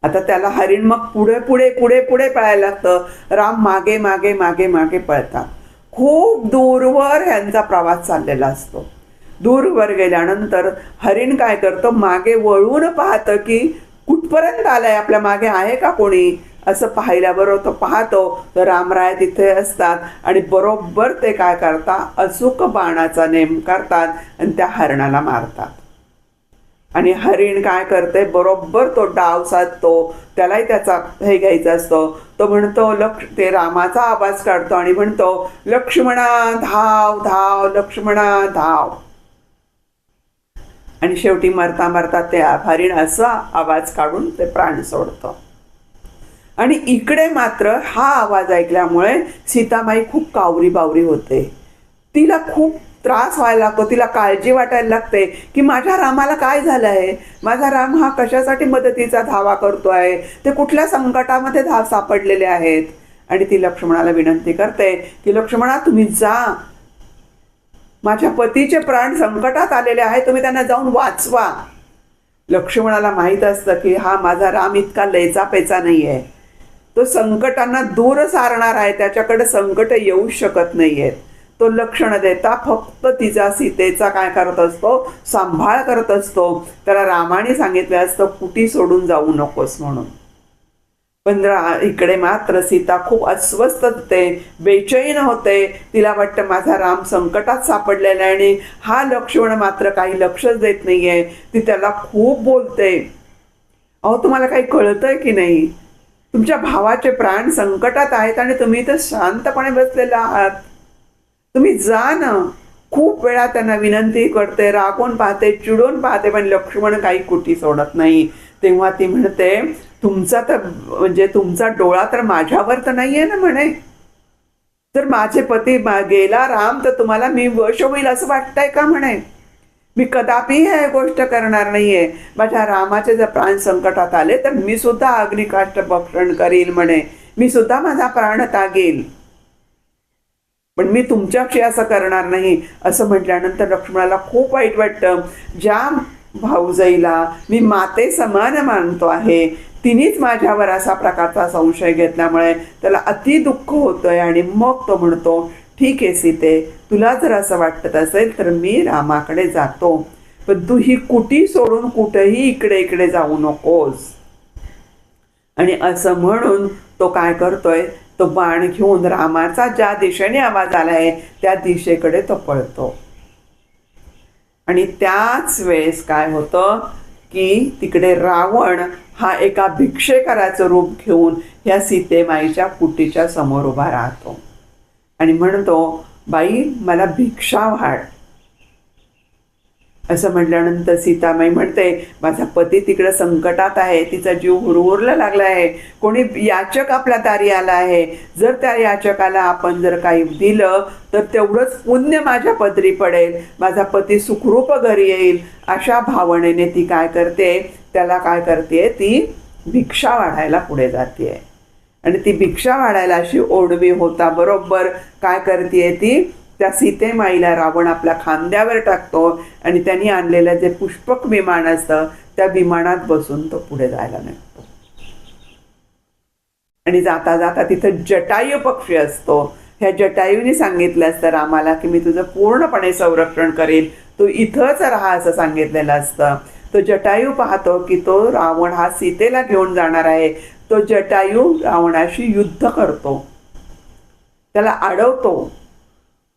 आता त्याला हरिण मग पुढे पुढे पुढे पुढे पळायला लागतं. राम मागे मागे मागे मागे पळतात. खूप दूरवर ह्यांचा प्रवास चाललेला असतो. दूरवर गेल्यानंतर हरिण काय करतं, मागे वळून पाहतं की कुठपर्यंत आलाय, आपल्या मागे आहे का कोणी, असं पाहिल्याबरोबर तो पाहतो तर रामराय तिथे असतात आणि बरोबर ते काय करतात, अचूक बाणाचा नेम करतात आणि त्या हरणाला मारतात. आणि हरिण काय करते, बरोबर तो डाव साधतो, त्यालाही त्याचा हे घ्यायचा असतो. तो म्हणतो ते रामाचा आवाज काढतो आणि म्हणतो, लक्ष्मणा धाव धाव, लक्ष्मणा धाव. आणि शेवटी मरता मरता ते हरिण असा आवाज काढून ते प्राण सोडतं. आणि इकडे मात्र हा आवाज ऐकल्यामुळे सीतामाई खूप कावरी बावरी होते. तिला खूप त्रास व्हायला लागतो, तिला काळजी वाटायला लागते की माझ्या रामाला काय झालं आहे, माझा राम हा कशासाठी मदतीचा धावा करतो आहे, ते कुठल्या संकटामध्ये सापडलेले आहेत. आणि ती लक्ष्मणाला विनंती करते की लक्ष्मणा तुम्ही जा, माझ्या पतीचे प्राण संकटात आलेले आहे, तुम्ही त्यांना जाऊन वाचवा. लक्ष्मणाला माहीत असतं की हा माझा राम इतका लयचा पेचा नाही आहे, तो संकटांना दूर सारणार आहे, त्याच्याकडे संकट येऊ शकत नाहीयेत. तो लक्ष न देता फक्त तिचा सीतेचा काय करत असतो, सांभाळ करत असतो. त्याला रामाने सांगितलं असतं कुटी सोडून जाऊ नकोस म्हणून. पण इकडे मात्र सीता खूप अस्वस्थ होते, बेचैन होते. तिला वाटतं माझा राम संकटात सापडलेला आहे आणि हा लक्ष्मण मात्र काही लक्षच देत नाहीये. ती त्याला खूप बोलते, अहो तुम्हाला काही कळतंय की नाही, तुमच्या भावाचे प्राण संकटात आहेत आणि तुम्ही तर शांतपणे बसलेला आहात, तुम्ही जा ना. खूप वेळा त्यांना विनंती करते, रागवून पाहते, चिडून पाहते, पण लक्ष्मण काही कुटी सोडत नाही. तेव्हा ती म्हणते, तुमचा तर म्हणजे तुमचा डोळा तर माझ्यावर तर नाहीये ना म्हणे, जर माझे पती गेला राम तर तुम्हाला मी वश होईल असं वाटतंय का म्हणे. मी कदापि हे गोष्ट करणार नाहीये. माझ्या रामाचे जर प्राण संकटात आले तर मी सुद्धा अग्निकाष्ठ भक्षण करील म्हणे, मी सुद्धा माझा प्राण त्यागेल, पण मी तुमच्याशी असं करणार नाही. असं म्हटल्यानंतर लक्ष्मणाला खूप वाईट वाटतं. ज्या भाऊजाईला मी माते समान मानतो आहे तिनेच माझ्यावर असा प्रकारचा संशय घेतल्यामुळे त्याला अति दुःख होतंय. आणि मग तो म्हणतो, ठीक आहे सीते, तुला जर असं वाटत असेल तर मी रामाकडे जातो, पण तू ही कुटी सोडून कुठेही इकडे इकडे जाऊ नकोस. आणि असं म्हणून तो काय करतोय, तो बाण घेऊन रामाचा ज्या दिशेने आवाज आलाय त्या दिशेकडे तो पळतो. आणि त्याच वेळेस काय होतं की तिकडे रावण हा एका भिक्षेकराचं रूप घेऊन ह्या सीतेमाईच्या कुटीच्या समोर उभा राहतो आणि म्हणतो, बाई मला भिक्षा वाढ. असं म्हटल्यानंतर सीतामाई म्हणते, माझा पती तिकडे संकटात आहे, तिचा जीव हुरहुरला लागला आहे, कोणी याचक आपल्या दारी आला आहे, जर त्या याचकाला आपण जर काही दिलं तर तेवढंच पुण्य माझ्या पदरी पडेल, माझा पती सुखरूप घरी येईल. अशा भावनेने ती काय करते, त्याला काय करते, ती भिक्षा वाढायला पुढे जाते. आणि ती भिक्षा वाढायला अशी ओढवी होता बरोबर काय करते, ती त्या सीतेमाईला रावण आपल्या खांद्यावर टाकतो आणि त्यांनी आणलेलं जे पुष्पक विमान असतं त्या विमानात बसून तो पुढे जायला निघतो. आणि जाता जाता तिथं जटायू पक्षी असतो. ह्या जटायूने सांगितलं असतं रामाला की मी तुझं पूर्णपणे संरक्षण करेल, तू इथंच राहा असं सांगितलेलं असतं. तो जटायू पाहतो की तो रावण हा सीतेला घेऊन जाणार आहे. तो जटायू रावणाशी युद्ध करतो, त्याला अडवतो,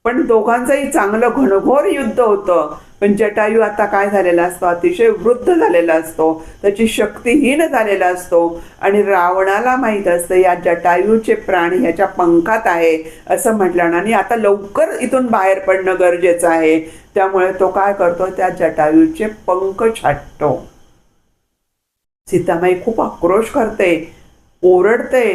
पण दोघांचंही चांगलं घनघोर युद्ध होतं. पण जटायू आता काय झालेला असतो, अतिशय वृद्ध झालेला असतो, त्याची शक्तीहीन झालेला असतो. आणि रावणाला माहीत असतं या जटायूचे प्राण ह्याच्या पंखात आहे असं म्हटल्यानं, आणि आता लवकर इथून बाहेर पडणं गरजेचं आहे. त्यामुळे तो काय करतो, त्या जटायूचे पंख छाटतो. सीतामाई खूप आक्रोश करते, ओरडते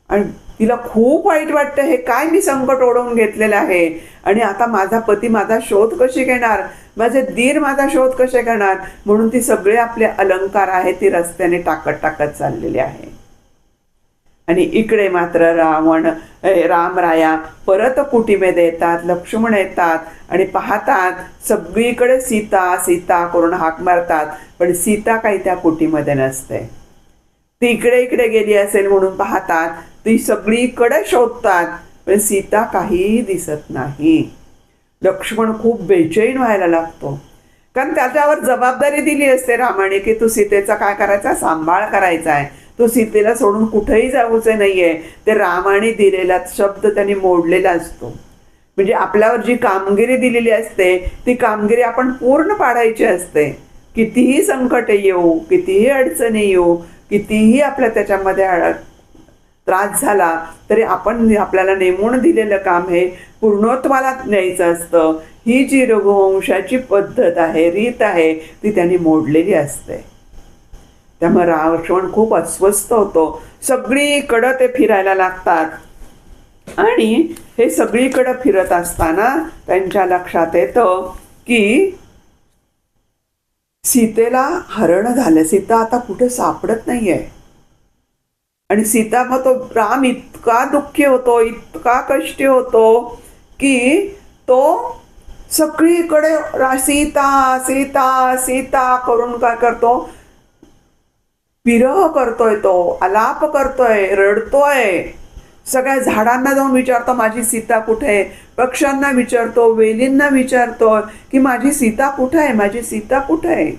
आणि तिला खूप वाईट वाटतं, हे काय मी संकट ओढवून घेतलेलं आहे. आणि आता माझा पती माझा शोध कशी घेणार, माझे दीर माझा शोध कसे घेणार. म्हणून ती सगळे आपले अलंकार आहे ती रस्त्याने टाकत चाललेले आहे. आणि इकडे मात्र रामराया परत कुटीमध्ये येतात. लक्ष्मण येतात आणि पाहतात सगळीकडे सीता सीता करून हाक मारतात, पण सीता काही त्या कुटीमध्ये नसते. ती इकडे गेली असेल म्हणून पाहतात, ती सगळीकडे शोधतात, पण सीता काहीही दिसत नाही. लक्ष्मण खूप बेचैन व्हायला लागतो, कारण त्याच्यावर जबाबदारी दिली असते रामाने की तू सीतेचा काय करायचा, सांभाळ करायचा आहे, तू सीतेला सोडून कुठेही जाऊचे नाहीये. ते रामाने दिलेला शब्द त्यांनी मोडलेला असतो. म्हणजे आपल्यावर जी कामगिरी दिलेली असते ती कामगिरी आपण पूर्ण पाडायची असते. कितीही संकट येऊ, कितीही अडचणी येऊ, कितीही आपल्या त्याच्यामध्ये त्रास झाला तरी आपण आपल्याला नेमून दिलेलं काम हे पूर्णत्वाला न्यायचं असतं. ही जी रघुवंशाची पद्धत आहे, रीत आहे, ती त्यांनी मोडलेली असते. त्यामुळे लक्ष्मण खूप अस्वस्थ होतो. सगळीकडं ते फिरायला लागतात आणि हे सगळीकडं फिरत असताना त्यांच्या लक्षात येतं की सीतेला हरण झालं, सीता आता कुठे सापडत नाहीये. आणि सीता मग तो राम इतका दुःखी होतो, इतका कष्टी होतो की तो सगळीकडे सीता सीता सीता करून काय करतो, विरह करतोय, तो आलाप करतोय, रडतोय. सगळ्या झाडांना जाऊन विचारतो माझी सीता कुठे आहे, पक्ष्यांना विचारतो, वेलींना विचारतो की माझी सीता कुठे आहे, माझी सीता कुठे आहे.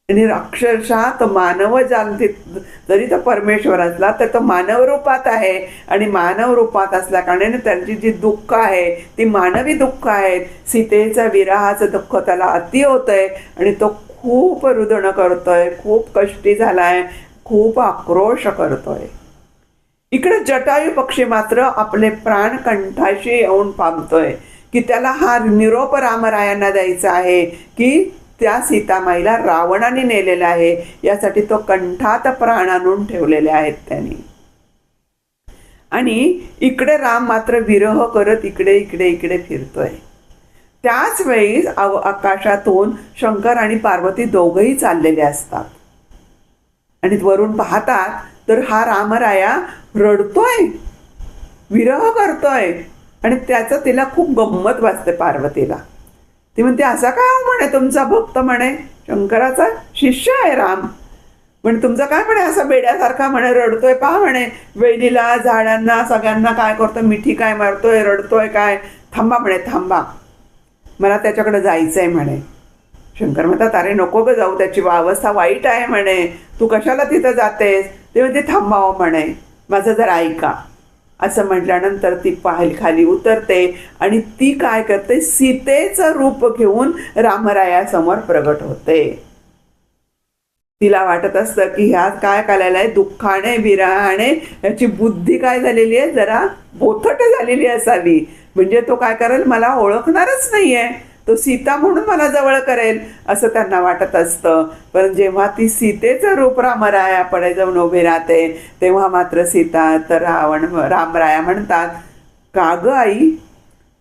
आणि अक्षरशः तो मानव जरी तो परमेश्वर असला तर तो मानव रूपात आहे. आणि मानव रूपात असल्या कारणाने त्यांची जी दुःख आहे ती मानवी दुःख आहेत. सीतेचा विरहाचं दुःख त्याला अति होतंय आणि तो खूप रुदन करतोय, खूप कष्टी झालाय, खूप आक्रोश करतोय. इकडे जटायू पक्षी मात्र आपले प्राण कंठाशी येऊन पामतोय की त्याला हा निरोप रामरायांना द्यायचा आहे की त्या सीतामाईला रावणाने नेलेला आहे. यासाठी तो कंठात प्राण आणून ठेवलेले आहेत त्यांनी. आणि इकडे राम मात्र विरह करत इकडे फिरतोय. त्याच वेळी आकाशातून शंकर आणि पार्वती दोघंही चाललेले असतात आणि वरून पाहतात तर हा रामराया रडतोय, विरह करतोय आणि त्याचं तिला खूप गंमत वाटते पार्वतीला. ती म्हणते असा काय हो म्हणे तुमचा भक्त म्हणे, शंकराचा शिष्य आहे राम, पण तुमचं काय म्हणे असा बेड्यासारखा म्हणे रडतोय, पहा म्हणे वेलीला झाडांना सगळ्यांना काय करतोय, मिठी काय मारतोय, रडतोय काय, थांबा म्हणे थांबा, मला त्याच्याकडे जायचंय म्हणे. शंकर म्हणतात अरे नको ग जाऊ, त्याची अवस्था वाईट आहे म्हणे, तू कशाला तिथं जातेस. ते म्हणते थांबावं म्हणे, माझं जर ऐका. असं म्हटल्यानंतर ती खाली उतरते आणि ती काय करते, सीतेचं रूप घेऊन रामरायासमोर प्रगट होते. तिला वाटत असतं की ह्यात काय कालायला आहे, दुःखाने विरहाने याची बुद्धी काय झालेली आहे, जरा बोथट झालेली असावी, म्हणजे तो काय करेल मला ओळखणारच नाहीये, तो सीता म्हणून मला जवळ करेल असं त्यांना वाटत असतं. पण जेव्हा ती सीतेचं रूप रामरायाकडे जाऊन उभी राहते तेव्हा मात्र सीता तर रामराया म्हणतात का ग आई,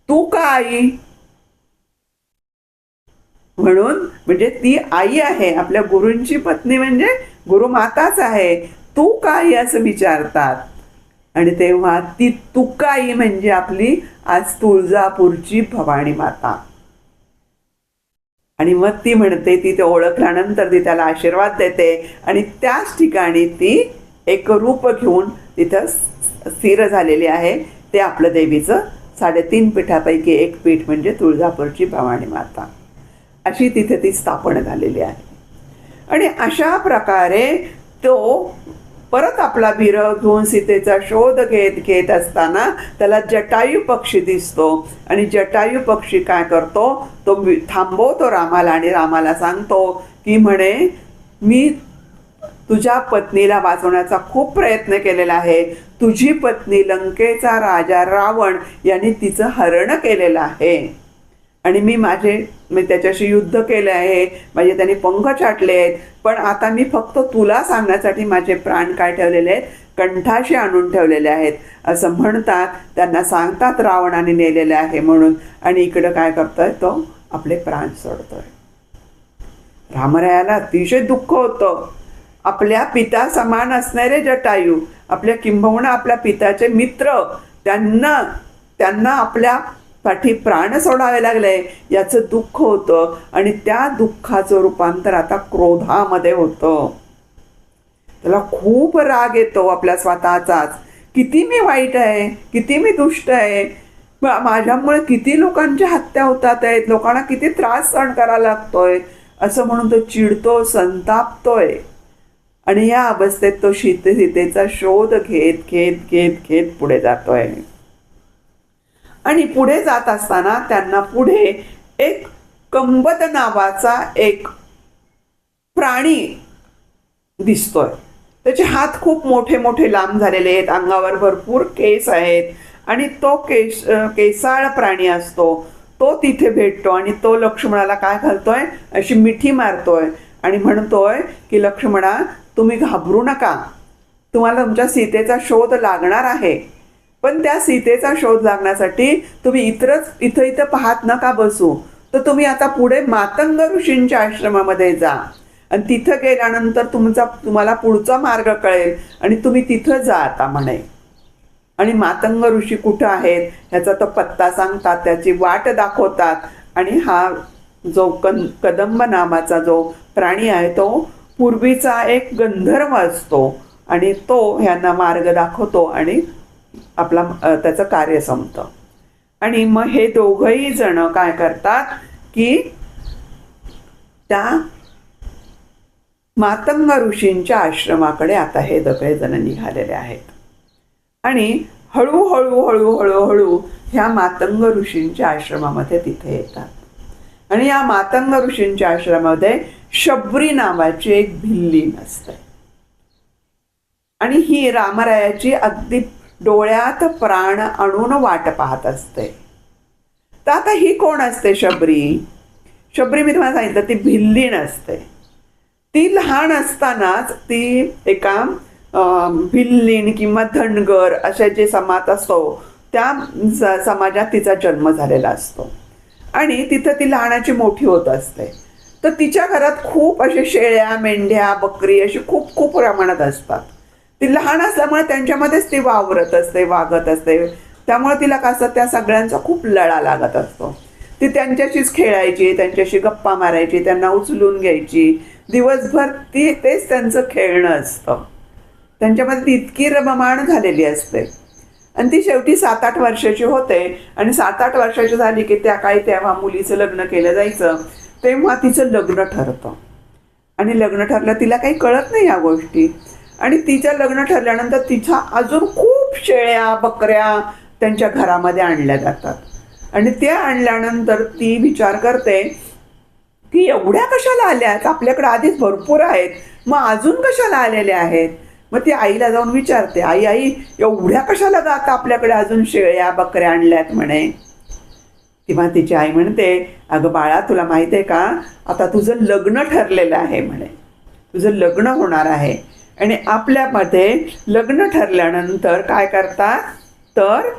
तू का आई, म्हणून म्हणजे ती आई आहे, आपल्या गुरूंची पत्नी म्हणजे गुरुमाताच आहे, तू काय असं विचारतात. आणि तेव्हा ती तुकाई म्हणजे आपली आज तुळजापूरची भवानी माता. आणि मग ती म्हणते, ती ते ओळखल्यानंतर ती त्याला आशीर्वाद देते आणि त्याच ठिकाणी ती एक रूप घेऊन तिथं स्थिर झालेली आहे. ते आपलं देवीचं 3.5 पीठापैकी एक पीठ म्हणजे तुळजापूरची भवानी माता, अशी तिथे ती स्थापना झालेली आहे. आणि अशा प्रकारे तो परत आपला विरह घेऊन सीतेचा शोध घेत घेत असताना त्याला जटायू पक्षी दिसतो आणि जटायू पक्षी काय करतो, तो थांबवतो रामाला आणि रामाला सांगतो की म्हणे मी तुझ्या पत्नीला वाचवण्याचा खूप प्रयत्न केलेला आहे, तुझी पत्नी लंकेचा राजा रावण यांनी तिचं हरण केलेलं आहे आणि मी त्याच्याशी युद्ध केलं आहे, माझे त्यांनी पंख छाटले आहेत, पण आता मी फक्त तुला सांगण्यासाठी माझे प्राण काय ठेवलेले आहेत, कंठाशी आणून ठेवलेले आहेत असं म्हणतात. त्यांना सांगतात रावणाने नेलेले आहे म्हणून, आणि इकडं काय करतोय, तो आपले प्राण सोडतोय. रामरायाला अतिशय दुःख होतं. आपल्या पिता समान असणारे जटायू, आपल्या किंबहुना आपल्या पिताचे मित्र, त्यांना आपल्या साठी प्राण सोडावे लागले याचं दुःख होतं आणि त्या दुःखाचं रूपांतर आता क्रोधामध्ये होतं. त्याला खूप राग येतो आपल्या स्वतःचाच, किती मी वाईट आहे, किती मी दुष्ट आहे, माझ्यामुळे किती लोकांच्या हत्या होतात आहेत, लोकांना किती त्रास सहन करायला लागतोय असं म्हणून तो चिडतो, संतापतोय. आणि या अवस्थेत तो सीतेचा शोध घेत घेत घेत घेत पुढे जातोय. आणि पुढे जात असताना त्यांना पुढे एक कंबद नावाचा एक प्राणी दिसतोय. त्याचे हात खूप मोठे मोठे लांब झालेले आहेत, अंगावर भरपूर केस आहेत आणि तो केसाळ प्राणी असतो. तो तिथे भेटतो आणि तो लक्ष्मणाला काय घालतोय, अशी मिठी मारतोय आणि म्हणतोय की लक्ष्मणा तुम्ही घाबरू नका, तुम्हाला तुमच्या सीतेचा शोध लागणार आहे, पण त्या सीतेचा शोध लागण्यासाठी तुम्ही इथं पाहत नका बसू, तर तुम्ही आता पुढे मातंग ऋषींच्या आश्रमामध्ये जा आणि तिथं गेल्यानंतर तुम्हाला पुढचा मार्ग कळेल आणि तुम्ही तिथं जा आता म्हणे. आणि मातंग ऋषी कुठं आहेत ह्याचा तो पत्ता सांगतात, त्याची वाट दाखवतात. आणि हा जो कदंब नावाचा जो प्राणी आहे तो पूर्वीचा एक गंधर्व असतो आणि तो ह्यांना मार्ग दाखवतो आणि आपला त्याचं कार्य संपतं. आणि मग हे दोघंही जण काय करतात की त्या मातंग ऋषींच्या आश्रमाकडे आता हे सगळे जण निघालेले आहेत. आणि हळूहळू हळूहळू हळू ह्या मातंग ऋषींच्या आश्रमामध्ये तिथे येतात. आणि या मातंग ऋषींच्या आश्रमामध्ये शबरी नावाची एक भिल्लीन असते आणि ही रामरायाची अगदी डोळ्यात प्राण आणून वाट पाहत असते. तर आता ही कोण असते शबरी? शबरी मी तुम्हाला सांगितलं ती भिल्लीन असते. ती लहान असतानाच ती एका भिल्लीन किंवा धनगर अशा जे समाज असतो त्या समाजात तिचा जन्म झालेला असतो. आणि तिथं ती लहानाची मोठी होत असते. तर तिच्या घरात खूप असे शेळ्या, मेंढ्या, बकरी अशी खूप खूप प्रमाणात असतात. ती लहान असल्यामुळे त्यांच्यामध्येच ती वावरत असते, वागत असते. त्यामुळे तिला कसं त्या सगळ्यांचा खूप लळा लागत असतो. ती त्यांच्याशीच खेळायची, त्यांच्याशी गप्पा मारायची, त्यांना उचलून घ्यायची. दिवसभर तेच त्यांचं खेळणं असतं. त्यांच्यामध्ये ती इतकी रममाण झालेली असते. आणि ती शेवटी 7-8 वर्षाची होते. आणि 7-8 वर्षाची झाली की त्या काही तेव्हा मुलीचं लग्न केलं जायचं. तेव्हा तिचं लग्न ठरतं. आणि लग्न ठरलं, तिला काही कळत नाही या गोष्टी. आणि तिचं लग्न ठरल्यानंतर तिच्या अजून खूप शेळ्या, बकऱ्या त्यांच्या घरामध्ये आणल्या जातात. आणि त्या आणल्यानंतर ती विचार करते की एवढ्या कशाला आल्यात, आपल्याकडे आधीच भरपूर आहेत, मग अजून कशाला आलेल्या आहेत. मग ती आईला जाऊन विचारते, आई आई एवढ्या कशाला ग आता आपल्याकडे अजून शेळ्या बकऱ्या आणल्यात म्हणे. तेव्हा तिची आई म्हणते, अगं बाळा, तुला माहिती आहे का, आता तुझं लग्न ठरलेलं आहे म्हणे. तुझं लग्न होणार आहे. आणि आपल्यामध्ये लग्न ठरल्यानंतर काय करतात, तर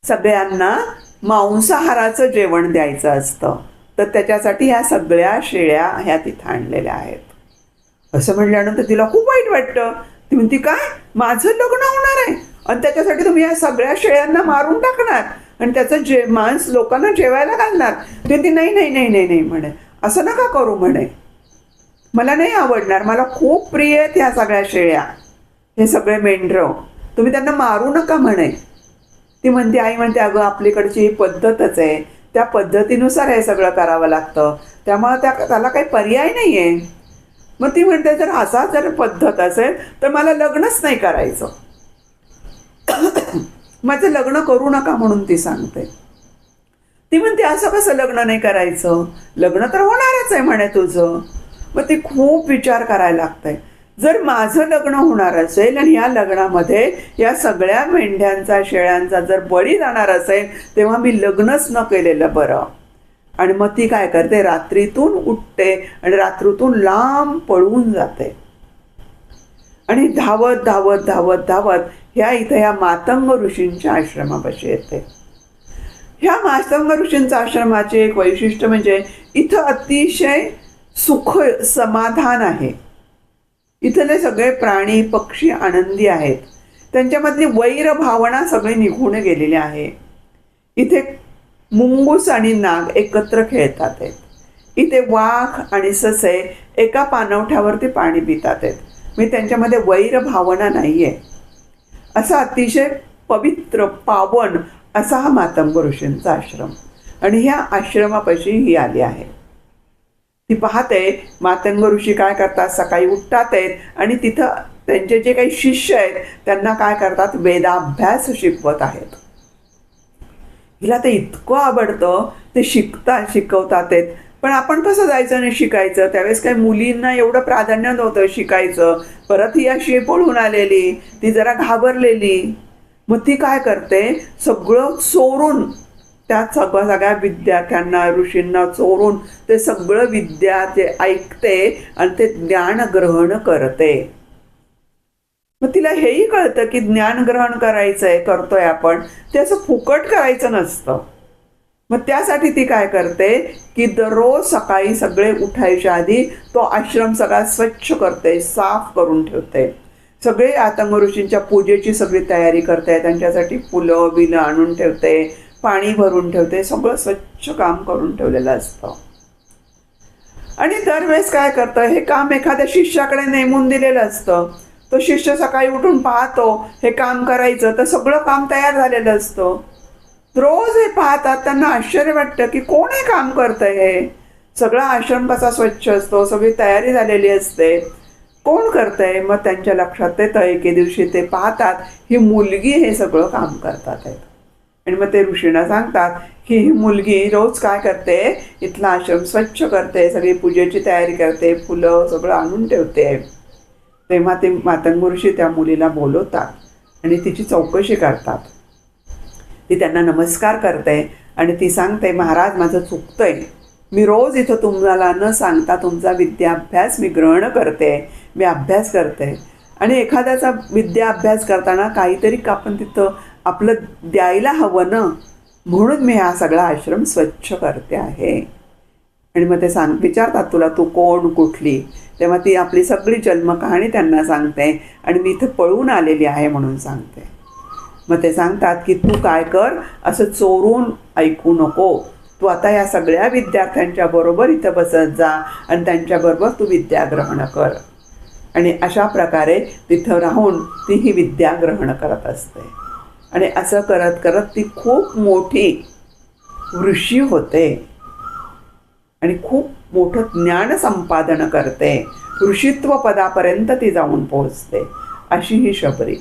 सगळ्यांना मांसाहाराचं जेवण द्यायचं असतं. तर त्याच्यासाठी ह्या सगळ्या शेळ्या ह्या तिथं आणलेल्या आहेत. असं म्हणल्यानंतर तिला खूप वाईट वाटतं. ती म्हणते, काय, माझं लग्न होणार आहे आणि त्याच्यासाठी तुम्ही या सगळ्या शेळ्यांना मारून टाकणार आणि त्याचं मांस लोकांना जेवायला घालणार. ती नाही नाही नाही नाही नाही म्हणे, असं नका करू म्हणे, मला नाही आवडणार, मला खूप प्रिय आहेत ह्या सगळ्या शेळ्या, हे सगळे मेंढरं, तुम्ही त्यांना मारू नका म्हणे. ती म्हणते, आई म्हणते, अगं आपल्याकडची ही पद्धतच आहे, त्या पद्धतीनुसार हे सगळं करावं लागतं, त्यामुळे त्याला काही पर्याय नाही आहे. मग ती म्हणते, जर असा जर पद्धत असेल तर मला लग्नच नाही करायचं, माझं लग्न करू नका म्हणून ती सांगते. ती म्हणते, असं कसं लग्न नाही करायचं, लग्न तर होणारच आहे म्हणे तुझं. मग ती खूप विचार करायला लागतंय. जर माझं लग्न होणार असेल आणि या लग्नामध्ये या सगळ्या मेंढ्यांचा, शेळ्यांचा जर बळी जाणार असेल, तेव्हा मी लग्नच न केलेलं बरं. आणि मग ती काय करते, रात्रीतून उठते आणि रात्रीतून लांब पळून जाते. आणि धावत धावत धावत धावत ह्या मातंग ऋषींच्या आश्रमापाशी येते. ह्या मातंग ऋषींच्या आश्रमाचे एक वैशिष्ट्य म्हणजे इथं अतिशय सुख समाधान आहे. इथले सगळे प्राणी पक्षी आनंदी आहेत. त्यांच्यामधली वैर भावना सगळी निघून गेलेली आहे. इथे मुंगूस आणि नाग एकत्र खेळतात आहेत. इथे वाघ आणि ससे एका पाणवठ्यावरती पाणी पितात आहेत. मी त्यांच्यामध्ये वैर भावना नाही आहे. असा अतिशय पवित्र पावन असा हा मातंग ऋषींचा आश्रम. आणि ह्या आश्रमापाशी ही आली आहे. ती पाहते मातंग ऋषी काय करतात, सकाळी उठतात आहेत आणि तिथं त्यांचे जे काही शिष्य आहेत त्यांना काय करतात, वेदाभ्यास शिकवत आहेत. हिला ते इतकं आवडतं, ते शिकवतात आहेत. पण आपण कसं जायचं आणि शिकायचं, त्यावेळेस काही मुलींना एवढं प्राधान्य नव्हतं शिकायचं. परत ही अशी पळून आलेली, ती जरा घाबरलेली. मग ती काय करते, सगळं चोरून, त्या सगळ्या विद्यार्थ्यांना, ऋषींना चोरून ते सगळं विद्या ते ऐकते आणि ते ज्ञान ग्रहण करते. मग तिला हेही कळतं की ज्ञान ग्रहण करायचंय, करतोय आपण, ते असं फुकट करायचं नसतं. मग त्यासाठी ती काय करते की दररोज सकाळी सगळे उठायच्या आधी तो आश्रम सगळा स्वच्छ करते, साफ करून ठेवते. सगळे मातंग ऋषींच्या पूजेची सगळी तयारी करते, त्यांच्यासाठी फुलं बिलं आणून ठेवते, पाणी भरून ठेवते, सगळं स्वच्छ काम करून ठेवलेलं असतं. आणि दरवेळेस काय करतं, हे काम एखाद्या शिष्याकडे नेमून दिलेलं असतं. तो शिष्य सकाळी उठून पाहतो हे काम करायचं, तर सगळं काम तयार झालेलं असतं. रोज हे पाहतात, त्यांना आश्चर्य वाटतं की कोण हे काम करतंय, हे सगळा आश्रम कसा स्वच्छ असतो, सगळी तयारी झालेली असते, कोण करतंय. मग त्यांच्या लक्षात येतं, एके दिवशी ते पाहतात ही मुलगी हे सगळं काम करतात आहेत. आणि मग ते ऋषींना सांगतात की ही मुलगी रोज काय करते, इथला आश्रम स्वच्छ करते, सगळी पूजेची तयारी करते, फुलं सगळं आणून ठेवते. तेव्हा ते मातंग ऋषी त्या मुलीला बोलवतात आणि तिची चौकशी करतात. ती त्यांना नमस्कार करते आणि ती सांगते, महाराज माझं चुकतंय, मी रोज इथं तुम्हाला न सांगता तुमचा विद्याभ्यास मी ग्रहण करते, मी अभ्यास करते. आणि एखाद्याचा विद्याभ्यास करताना काहीतरी आपण तिथं आपलं द्यायला हवं ना. म्हणून मी हा सगळा आश्रम स्वच्छ करते आहे. आणि मग ते विचारतात तुला तू कोण, कुठली. तेव्हा ती आपली सगळी जन्मकहाणी त्यांना सांगते आणि मी इथं पळून आलेली आहे म्हणून सांगते. मग ते सांगतात की तू काय कर, असं चोरून ऐकू नको. तू आता या सगळ्या विद्यार्थ्यांच्या बरोबर इथं बसत जा आणि त्यांच्याबरोबर तू विद्या ग्रहण कर. आणि अशा प्रकारे तिथं राहून ती ही विद्या ग्रहण करत असते. आणि असं करत करत ती खूप मोठी ऋषी होते आणि खूप मोठं ज्ञान संपादन करते. ऋषित्व पदापर्यंत ती जाऊन पोहोचते. अशी ही शबरी.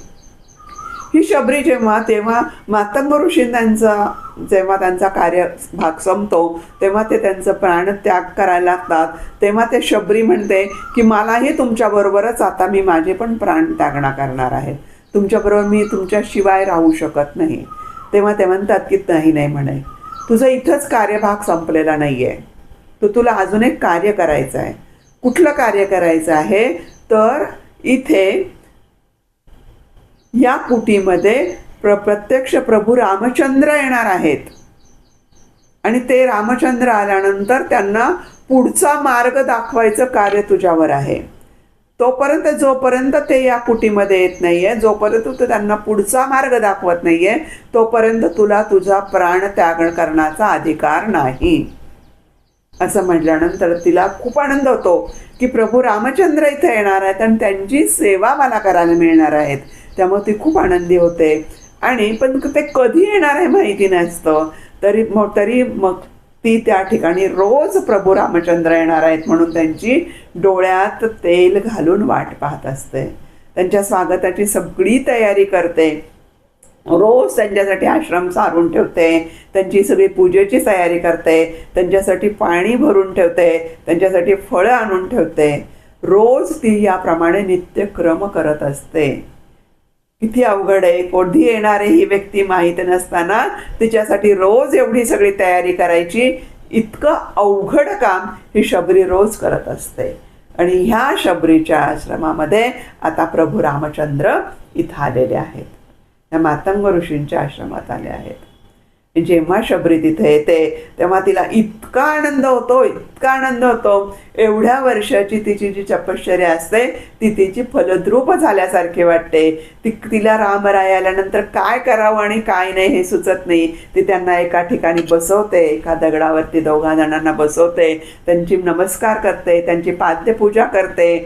ही शबरी तेव्हा मातंग ऋषींचा जेव्हा त्यांचा कार्यभाग संपतो तेव्हा ते त्यांचं प्राणत्याग करायला लागतात. तेव्हा ते शबरी म्हणते की मलाही तुमच्याबरोबरच आता मी माझे पण प्राण त्यागणा करणार आहे. तुमच्याबरोबर मी तुमच्याशिवाय राहू शकत नाही. तेव्हा ते म्हणतात की नाही म्हणे, तुझं इथंच कार्यभाग संपलेला नाही आहे. तुला अजून एक कार्य करायचं आहे. कुठलं कार्य करायचं आहे तर इथे या कुटीमध्ये प्रत्यक्ष प्रभू रामचंद्र येणार आहेत आणि ते रामचंद्र आल्यानंतर त्यांना पुढचा मार्ग दाखवायचं कार्य तुझ्यावर आहे. जोपर्यंत ते या कुटीमध्ये येत नाहीये, जोपर्यंत तू त्यांना पुढचा मार्ग दाखवत नाहीये, तोपर्यंत तुला तुझा प्राण त्याग करण्याचा अधिकार नाही. असं म्हटल्यानंतर तिला खूप आनंद होतो की प्रभू रामचंद्र इथे येणार आहेत आणि त्यांची सेवा मला करायला मिळणार आहेत. त्यामुळे ती खूप आनंदी होते. आणि पण ते कधी येणार आहे माहिती नसतं. तरी मग ती त्या ठिकाणी रोज प्रभू रामचंद्र येणार आहेत म्हणून त्यांची डोळ्यात तेल घालून वाट पाहत असते. त्यांच्या स्वागताची सगळी तयारी करते. रोज त्यांच्यासाठी आश्रम सारून ठेवते. त्यांची सगळी पूजेची तयारी करते. त्यांच्यासाठी पाणी भरून ठेवते. त्यांच्यासाठी फळं आणून ठेवते. रोज ती याप्रमाणे नित्यक्रम करत असते. किती अवघड आहे. कधी येणारे ही व्यक्ती माहीत नसताना तिच्यासाठी रोज एवढी सगळी तयारी करायची. इतकं अवघड काम ही शबरी रोज करत असते. आणि ह्या शबरीच्या आश्रमामध्ये आता प्रभू रामचंद्र इथं आलेले आहेत. या मातंग ऋषींच्या आश्रमात आले आहेत. जेव्हा शबरी तिथे येते तेव्हा तिला इतका आनंद होतो. एवढ्या वर्षाची तिची जी तपश्चर्या असते ती तिची फलद्रूप झाल्यासारखे वाटते. तिला रामराय आल्यानंतर काय करावं आणि काय नाही हे सुचत नाही. ती त्यांना एका ठिकाणी बसवते. एका दगडावरती दोघा जणांना बसवते. त्यांची नमस्कार करते. त्यांची पाद्यपूजा करते.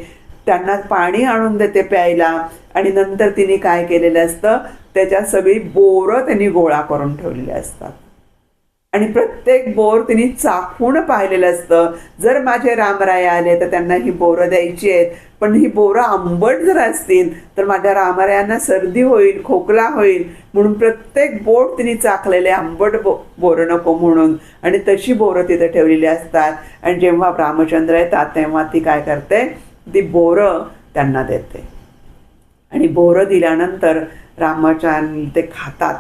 त्यांना पाणी आणून देते प्यायला. आणि नंतर तिने काय केलेलं असतं, त्याच्यात सगळी बोरं त्यांनी गोळा करून ठेवलेली असतात. आणि प्रत्येक बोर तिने चाखून पाहिलेलं असतं. जर माझे रामराय आले तर त्यांना ही बोरं द्यायची आहेत, पण ही बोरं आंबट जर असतील तर माझ्या रामरायांना सर्दी होईल, खोकला होईल, म्हणून प्रत्येक बोर तिने चाखलेले आंबट बोरं नको म्हणून. आणि तशी बोरं तिथे ठेवलेली असतात. आणि जेव्हा रामचंद्र येतात तेव्हा ती काय करते, ती बोरं त्यांना देते. आणि बोरं दिल्यानंतर रामचंद्र ते खातात.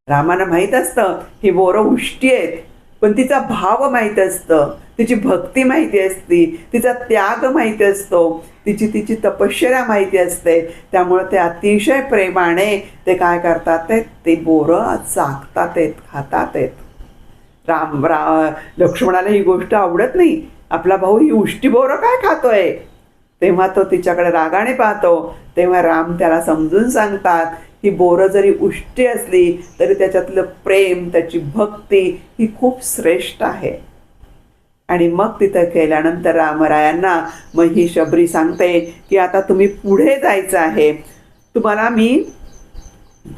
रामाला माहीत असतं ही बोरं उष्टी आहेत, पण तिचा भाव माहीत असतं, तिची भक्ती माहिती असते, तिचा त्याग माहिती असतो, तिची तपश्चर्या माहिती असते. त्यामुळे ते अतिशय प्रेमाने ते काय करतात, ते बोरं चाखतात, खातात. लक्ष्मणाला ही गोष्ट आवडत नाही. आपला भाऊ ही उष्टी बोरं काय खातोय. तेव्हा तो तिच्याकडे रागाने पाहतो. तेव्हा राम त्याला समजून सांगतात ही बोरं जरी उष्टी असली तरी त्याच्यातलं प्रेम, त्याची भक्ती ही खूप श्रेष्ठ आहे. आणि मग तिथं केल्यानंतर रामरायांना मग ही शबरी सांगते की आता तुम्ही पुढे जायचं आहे. तुम्हाला मी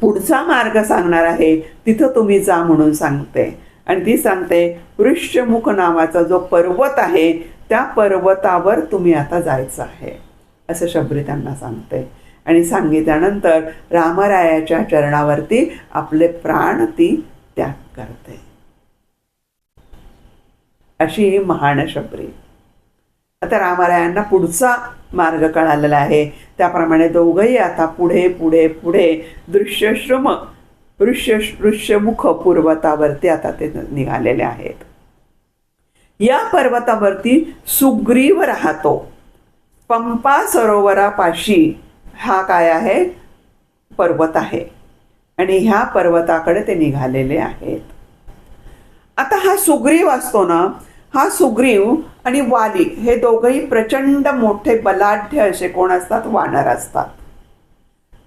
पुढचा मार्ग सांगणार आहे, तिथं तुम्ही जा म्हणून सांगते. आणि ती सांगते ऋष्यमुख नावाचा जो पर्वत आहे त्या पर्वतावर तुम्ही आता जायचं आहे असं शबरी त्यांना सांगते. आणि सांगितल्यानंतर रामरायाच्या चरणावरती आपले प्राण ती त्याग करते. अशी ही महान शबरी. आता रामरायांना पुढचा मार्ग कळालेला आहे. त्याप्रमाणे दोघंही आता पुढे पुढे पुढे ऋष्यमुख पर्वतावरती आता ते निघालेले आहेत. या पर्वतावरती सुग्रीव राहतो. पंपा सरोवरापाशी हा काय आहे, पर्वत आहे. आणि ह्या पर्वताकडे ते निघालेले आहेत. आता हा सुग्रीव असतो ना, हा सुग्रीव आणि वाली हे दोघंही प्रचंड मोठे बलाढ्य असे कोण असतात, वानर असतात.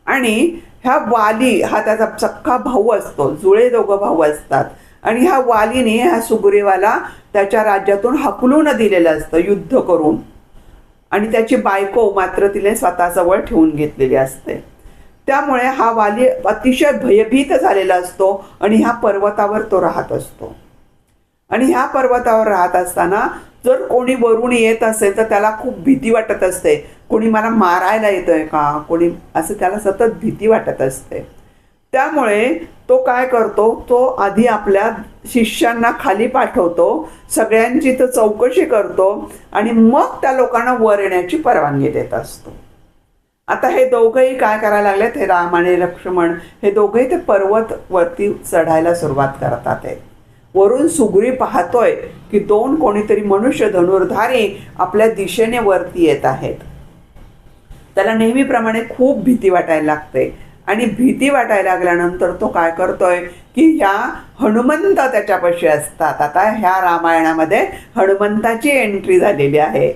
आणि ह्या वाली हा त्याचा सख्खा भाऊ असतो, जुळे दोघं भाऊ असतात. आणि ह्या वालीने ह्या सुग्रीवाला त्याच्या राज्यातून हकलून दिलेलं असतं युद्ध करून. आणि त्याची बायको मात्र तिने स्वतःजवळ ठेवून घेतलेली असते. त्यामुळे हा वाली अतिशय भयभीत झालेला असतो आणि ह्या पर्वतावर तो राहत असतो. आणि ह्या पर्वतावर राहत असताना जर कोणी वरून येत असेल तर त्याला खूप भीती वाटत असते. कोणी मला मारायला येतोय का, कोणी असं त्याला सतत भीती वाटत असते. त्यामुळे तो काय करतो, तो आधी आपल्या शिष्यांना खाली पाठवतो, सगळ्यांची तो चौकशी करतो आणि मग त्या लोकांना वर येण्याची परवानगी देत असतो. आता हे दोघंही काय करायला लागलेत, हे राम आणि लक्ष्मण हे दोघंही ते पर्वत वरती चढायला सुरुवात करतात. वरून सुग्रीव पाहतोय की दोन कोणीतरी मनुष्य धनुर्धारी आपल्या दिशेने वरती येत आहेत. त्याला नेहमीप्रमाणे खूप भीती वाटायला लागते. आणि भीती वाटायला लागल्यानंतर तो काय करतोय की ह्या हनुमंत त्याच्यापाशी असतात. आता ह्या रामायणामध्ये हनुमंताची एंट्री झालेली आहे.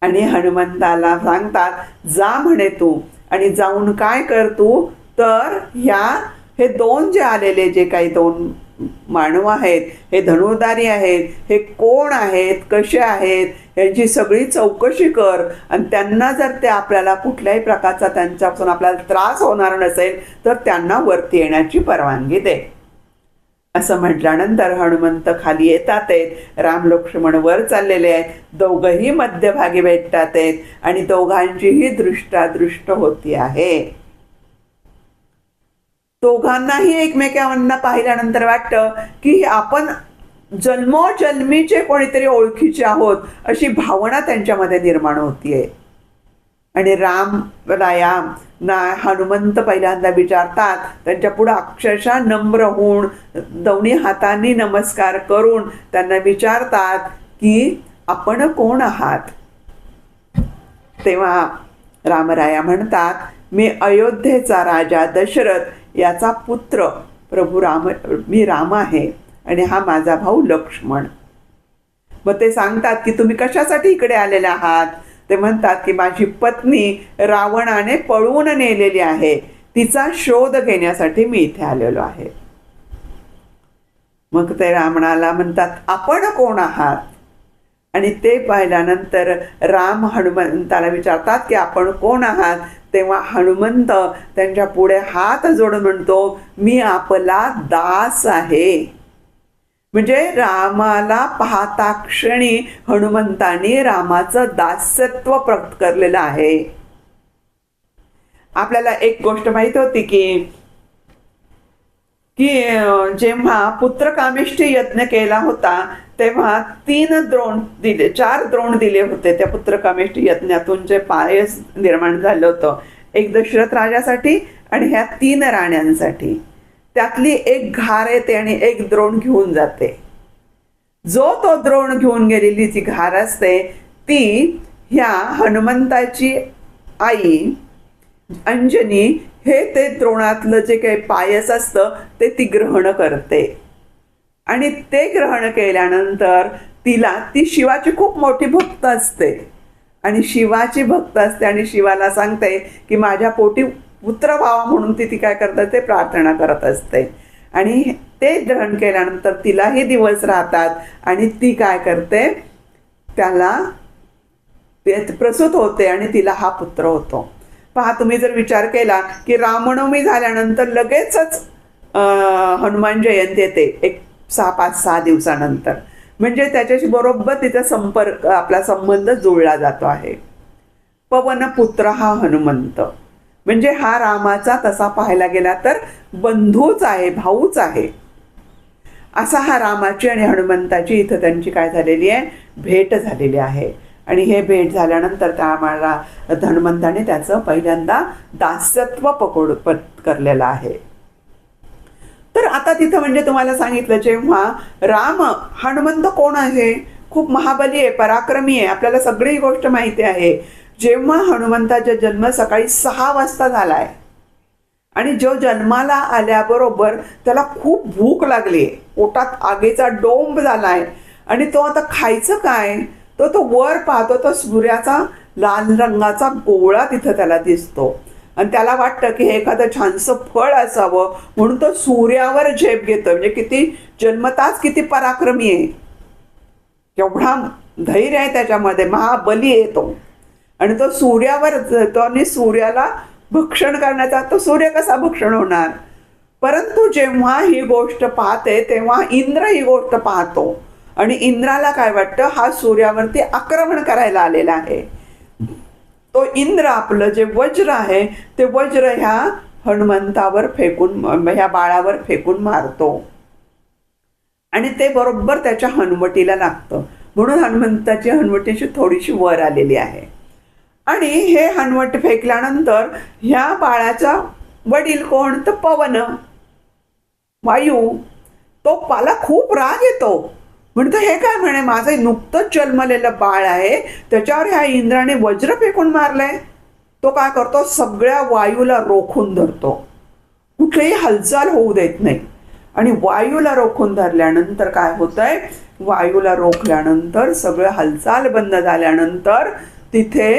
आणि हनुमंताला सांगतात, जा म्हणे तू, आणि जाऊन काय कर तू, तर हे दोन जे आलेले जे काही दोन मानव आहेत, हे धनुर्धारी आहेत, हे कोण आहेत, कसे आहेत यांची सगळी चौकशी कर. आणि त्यांना जर ते आपल्याला कुठल्याही प्रकारचा त्यांच्यापासून आपल्याला त्रास होणार नसेल तर त्यांना वरती येण्याची परवानगी दे. असं म्हटल्यानंतर हनुमंत खाली येतात आहेत. राम लक्ष्मण वर चाललेले आहेत. दोघंही मध्यभागी भेटतात आहेत आणि दोघांचीही दृष्टादृष्ट होती आहे. दोघांनाही एकमेकांना पाहिल्यानंतर वाटतं की आपण जन्मोजन्मीचे कोणीतरी ओळखीचे आहोत अशी भावना त्यांच्यामध्ये निर्माण होतीये. आणि राया हनुमंत पहिल्यांदा विचारतात, त्यांच्या पुढे अक्षरशः नम्र होऊन दोन्ही हातांनी नमस्कार करून त्यांना विचारतात की आपण कोण आहात. तेव्हा रामराया म्हणतात, मी अयोध्येचा राजा दशरथ याचा पुत्र प्रभू राम, मी राम आहे आणि हा माझा भाऊ लक्ष्मण. मग ते सांगतात की तुम्ही कशासाठी इकडे आलेले आहात. ते म्हणतात की माझी पत्नी रावणाने पळवून नेलेली आहे, तिचा शोध घेण्यासाठी मी इथे आलेलो आहे. मग ते रावणाला म्हणतात, आपण कोण आहात. आणि ते पाहिल्यानंतर राम हनुमंताला विचारतात की आपण कोण आहात. तेव्हा हनुमंत त्यांच्या पुढे हात जोडून म्हणतो, मी आपला दास आहे. म्हणजे रामाला पाहता क्षणी हनुमंताने रामाचं दास्यत्व प्रकट करलेलं आहे. आपल्याला एक गोष्ट माहित होती की जेव्हा पुत्रकामेष्ठी यज्ञ केला होता तेव्हा 4 द्रोण दिले होते. त्या पुत्रकामेष्ठी यज्ञातून जे पायस निर्माण झालं होतं, एक दशरथ राजासाठी आणि ह्या 3 राण्यांसाठी. त्यातली एक घार येते आणि एक द्रोण घेऊन जाते. जो तो द्रोण घेऊन गेलेली जी घार असते ती ह्या हनुमंताची आई अंजनी हे ते द्रोणातलं जे काही पायस असतं ते ती ग्रहण करते. आणि ते ग्रहण केल्यानंतर ती शिवाची खूप मोठी भक्त असते आणि शिवाची भक्त असते आणि शिवाला सांगते की माझ्या पोटी पुत्र व्हावा म्हणून ती काय करते, ते प्रार्थना करत असते. आणि ते ग्रहण केल्यानंतर तिलाही दिवस राहतात आणि ती काय करते, त्याला प्रसूत होते आणि तिला हा पुत्र होतो. पहा, तुम्ही जर विचार केला की रामनवमी झाल्यानंतर लगेचच हनुमान जयंती येते, एक 5-6 दिवसानंतर. म्हणजे त्याच्याशी बरोबर तिचा संपर्क, आपला संबंध जुळला जातो आहे. पवनपुत्र हा हनुमंत म्हणजे हा रामाचा तसा पाहायला गेला तर बंधूच आहे, भाऊच आहे. असा हा रामाची आणि हनुमंताची इथं त्यांची काय झालेली आहे, भेट झालेली आहे. आणि हे भेट झाल्यानंतर त्या हनुमंताने त्याचं पहिल्यांदा दास्यत्व पत्करलेलं आहे. तर आता तिथं म्हणजे तुम्हाला सांगितलं, जेव्हा हनुमंत कोण आहे, खूप महाबली आहे, पराक्रमी आहे, आपल्याला सगळी गोष्ट माहिती आहे. जेव्हा हनुमंताचा जन्म सकाळी 6 वाजता झालाय आणि जो जन्माला आल्याबरोबर त्याला खूप भूक लागली, पोटात आगीचा डोंब झालाय आणि तो आता खायचं काय, तो वर पाहतो, तो सूर्याचा लाल रंगाचा गोळा तिथं त्याला दिसतो आणि त्याला वाटतं की हे एखादं छानसं फळ असावं, म्हणून तो सूर्यावर झेप घेतो. म्हणजे किती जन्मताच किती पराक्रमी आहे, केवढा धैर्य आहे त्याच्यामध्ये, महाबली आहे तो. आणि तो सूर्यावर जातो आणि सूर्याला भक्षण करण्याचा, तो सूर्य कसा भक्षण होणार. परंतु जेव्हा ही गोष्ट पाहते तेव्हा इंद्र ही गोष्ट पाहतो आणि इंद्राला काय वाटतं, हा सूर्यावरती आक्रमण करायला आलेला आहे. तो इंद्र आपलं जे वज्र आहे ते वज्र ह्या हनुमंतावर फेकून, ह्या बाळावर फेकून मारतो आणि ते बरोबर त्याच्या हनुवटीला लागतं. म्हणून हनुमंताची हनुवटीची थोडीशी वर आलेली आहे. आणि हे हनुवट फेकल्यानंतर ह्या बाळाचा वडील कोण, तर पवन, वायू, तो पाला खूप राग येतो. म्हणतो हे काय म्हणे, माझं नुकतंच जन्मलेलं बाळ आहे, त्याच्यावर ह्या इंद्राने वज्र फेकून मारलंय. तो काय करतो, सगळ्या वायूला रोखून धरतो, कुठलीही हालचाल होऊ देत नाही. आणि वायूला रोखून धरल्यानंतर काय होतंय, वायूला रोखल्यानंतर सगळं हालचाल बंद झाल्यानंतर तिथे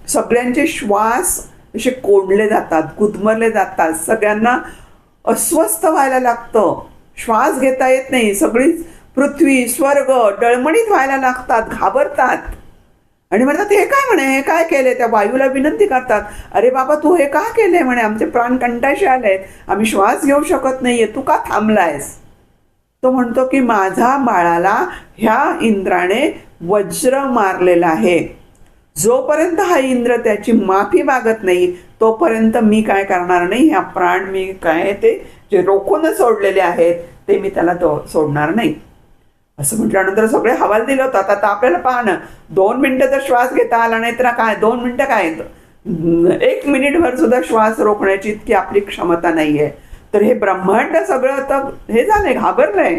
सगळ्यांचे श्वास असे कोंडले जातात, गुदमरले जातात, सगळ्यांना अस्वस्थ व्हायला लागतं, श्वास घेता येत नाही, सगळी पृथ्वी स्वर्ग डळमळीत व्हायला लागतात, घाबरतात आणि म्हणतात हे काय म्हणे, हे काय केले. त्या वायूला विनंती करतात, अरे बाबा तू हे का केले म्हणे, आमचे प्राण कंठाशी आलेत, आम्ही श्वास घेऊ शकत नाहीये, तू का थांबलायस. तो म्हणतो की माझ्या बाळाला ह्या इंद्राने वज्र मारलेला आहे, जोपर्यंत हा इंद्र त्याची माफी मागत नाही तोपर्यंत मी काय करणार नाही, ह्या प्राण मी काय ते जे रोखून सोडलेले आहेत ते मी त्याला सोडणार नाही. असं म्हटल्यानंतर सगळे हवाल दिलं होतं. आता आपल्याला पाहणं, 2 मिनिटं जर श्वास घेता आला नाही तर काय, 2 मिनिटं काय, 1 मिनिटभर सुद्धा श्वास रोखण्याची इतकी आपली क्षमता नाहीये. तर हे ब्रह्मांड सगळं तर हे झालंय, घाबरलंय.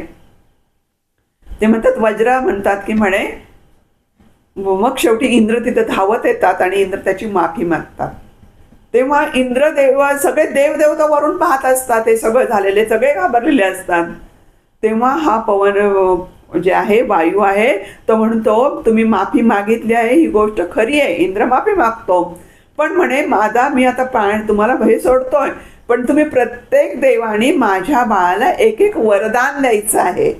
ते म्हणतात, वज्र म्हणतात की म्हणे, मग शेवटी इंद्र तिथं धावत येतात आणि इंद्र त्याची माफी मागतात. तेव्हा इंद्रदेव, सगळे देवदेवता वरून पाहत असतात, हे सगळं झालेले सगळे घाबरलेले असतात. तेव्हा हा पवन जे आहे, वायू आहे, तो म्हणतो तुम्ही माफी मागितली आहे, ही गोष्ट खरी आहे, इंद्र माफी मागतो, पण म्हणे माझा मी आता प्राण तुम्हाला भय सोडतोय, पण तुम्ही प्रत्येक देवाने माझ्या बाळाला एक एक वरदान द्यायचं आहे.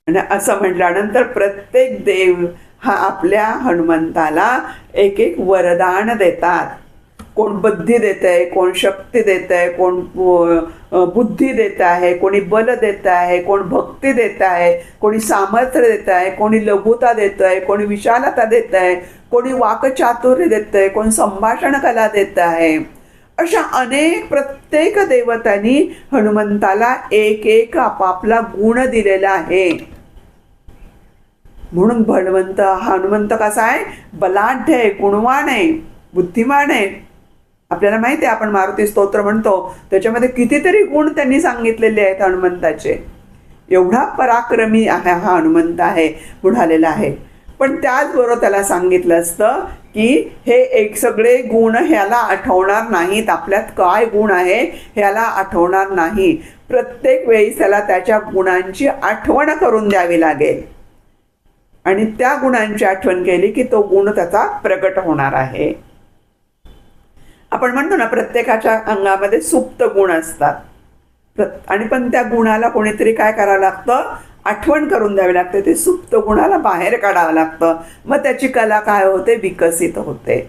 आणि असं म्हटल्यानंतर प्रत्येक देव हा आपल्या हनुमंताला एक एक वरदान देतात. कोण बुद्धी देत आहे, कोण शक्ती देत आहे, कोण बुद्धी देत आहे, कोणी बल देत आहे, कोण भक्ती देत आहे, कोणी सामर्थ्य देत आहे, कोणी लघुता देत आहे, कोणी विशालता देत आहे, कोणी वाकचातुर्य देत आहे, कोण संभाषण कला देत आहे. अशा अनेक प्रत्येक देवतांनी हनुमंताला एक एक आपापला गुण दिलेला आहे. म्हणून हनुमंत कसा आहे, बलाढ्य आहे, गुणवान आहे, बुद्धिमान आहे. आपल्याला माहिती आहे, आपण मारुती स्तोत्र म्हणतो, त्याच्यामध्ये कितीतरी गुण त्यांनी सांगितलेले आहेत हनुमंताचे. एवढा पराक्रमी आहे हा हनुमंत आहे, बुडालेला आहे. पण त्याचबरोबर त्याला सांगितलं असतं की हे एक सगळे गुण ह्याला आठवणार नाहीत, आपल्यात काय गुण आहे ह्याला आठवणार नाही. प्रत्येक वेळी त्याला त्याच्या गुणांची आठवण करून द्यावी लागेल आणि त्या गुणांची आठवण केली की तो गुण त्याचा प्रगट होणार आहे. आपण म्हणतो ना, प्रत्येकाच्या अंगामध्ये सुप्त गुण असतात आणि पण त्या गुणाला कोणीतरी काय करावं लागतं, आठवण करून द्यावी लागते. ते सुप्त गुणाला बाहेर काढावं लागतं, मग त्याची कला काय होते, विकसित होते.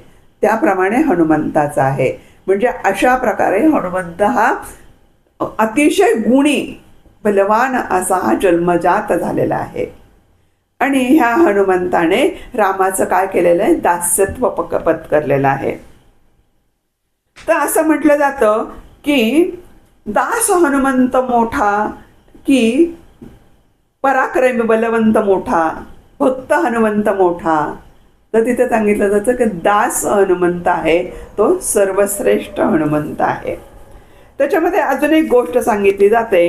त्याप्रमाणे हनुमंताचा आहे. म्हणजे अशा प्रकारे हनुमंत हा अतिशय गुणी बलवान असा हा जन्मजात झालेला आहे. आणि ह्या हनुमंताने रामाचं काय केलेलं आहे, दास्यत्व पत्करलेलं आहे. तर असं म्हटलं जातं की दास हनुमंत मोठा, की पराक्रमी बलवंत मोठा, भक्त हनुमंत मोठा. तर तिथे सांगितलं जातं की दास हनुमंत आहे तो सर्वश्रेष्ठ हनुमंत आहे. त्याच्यामध्ये अजून एक गोष्ट सांगितली जाते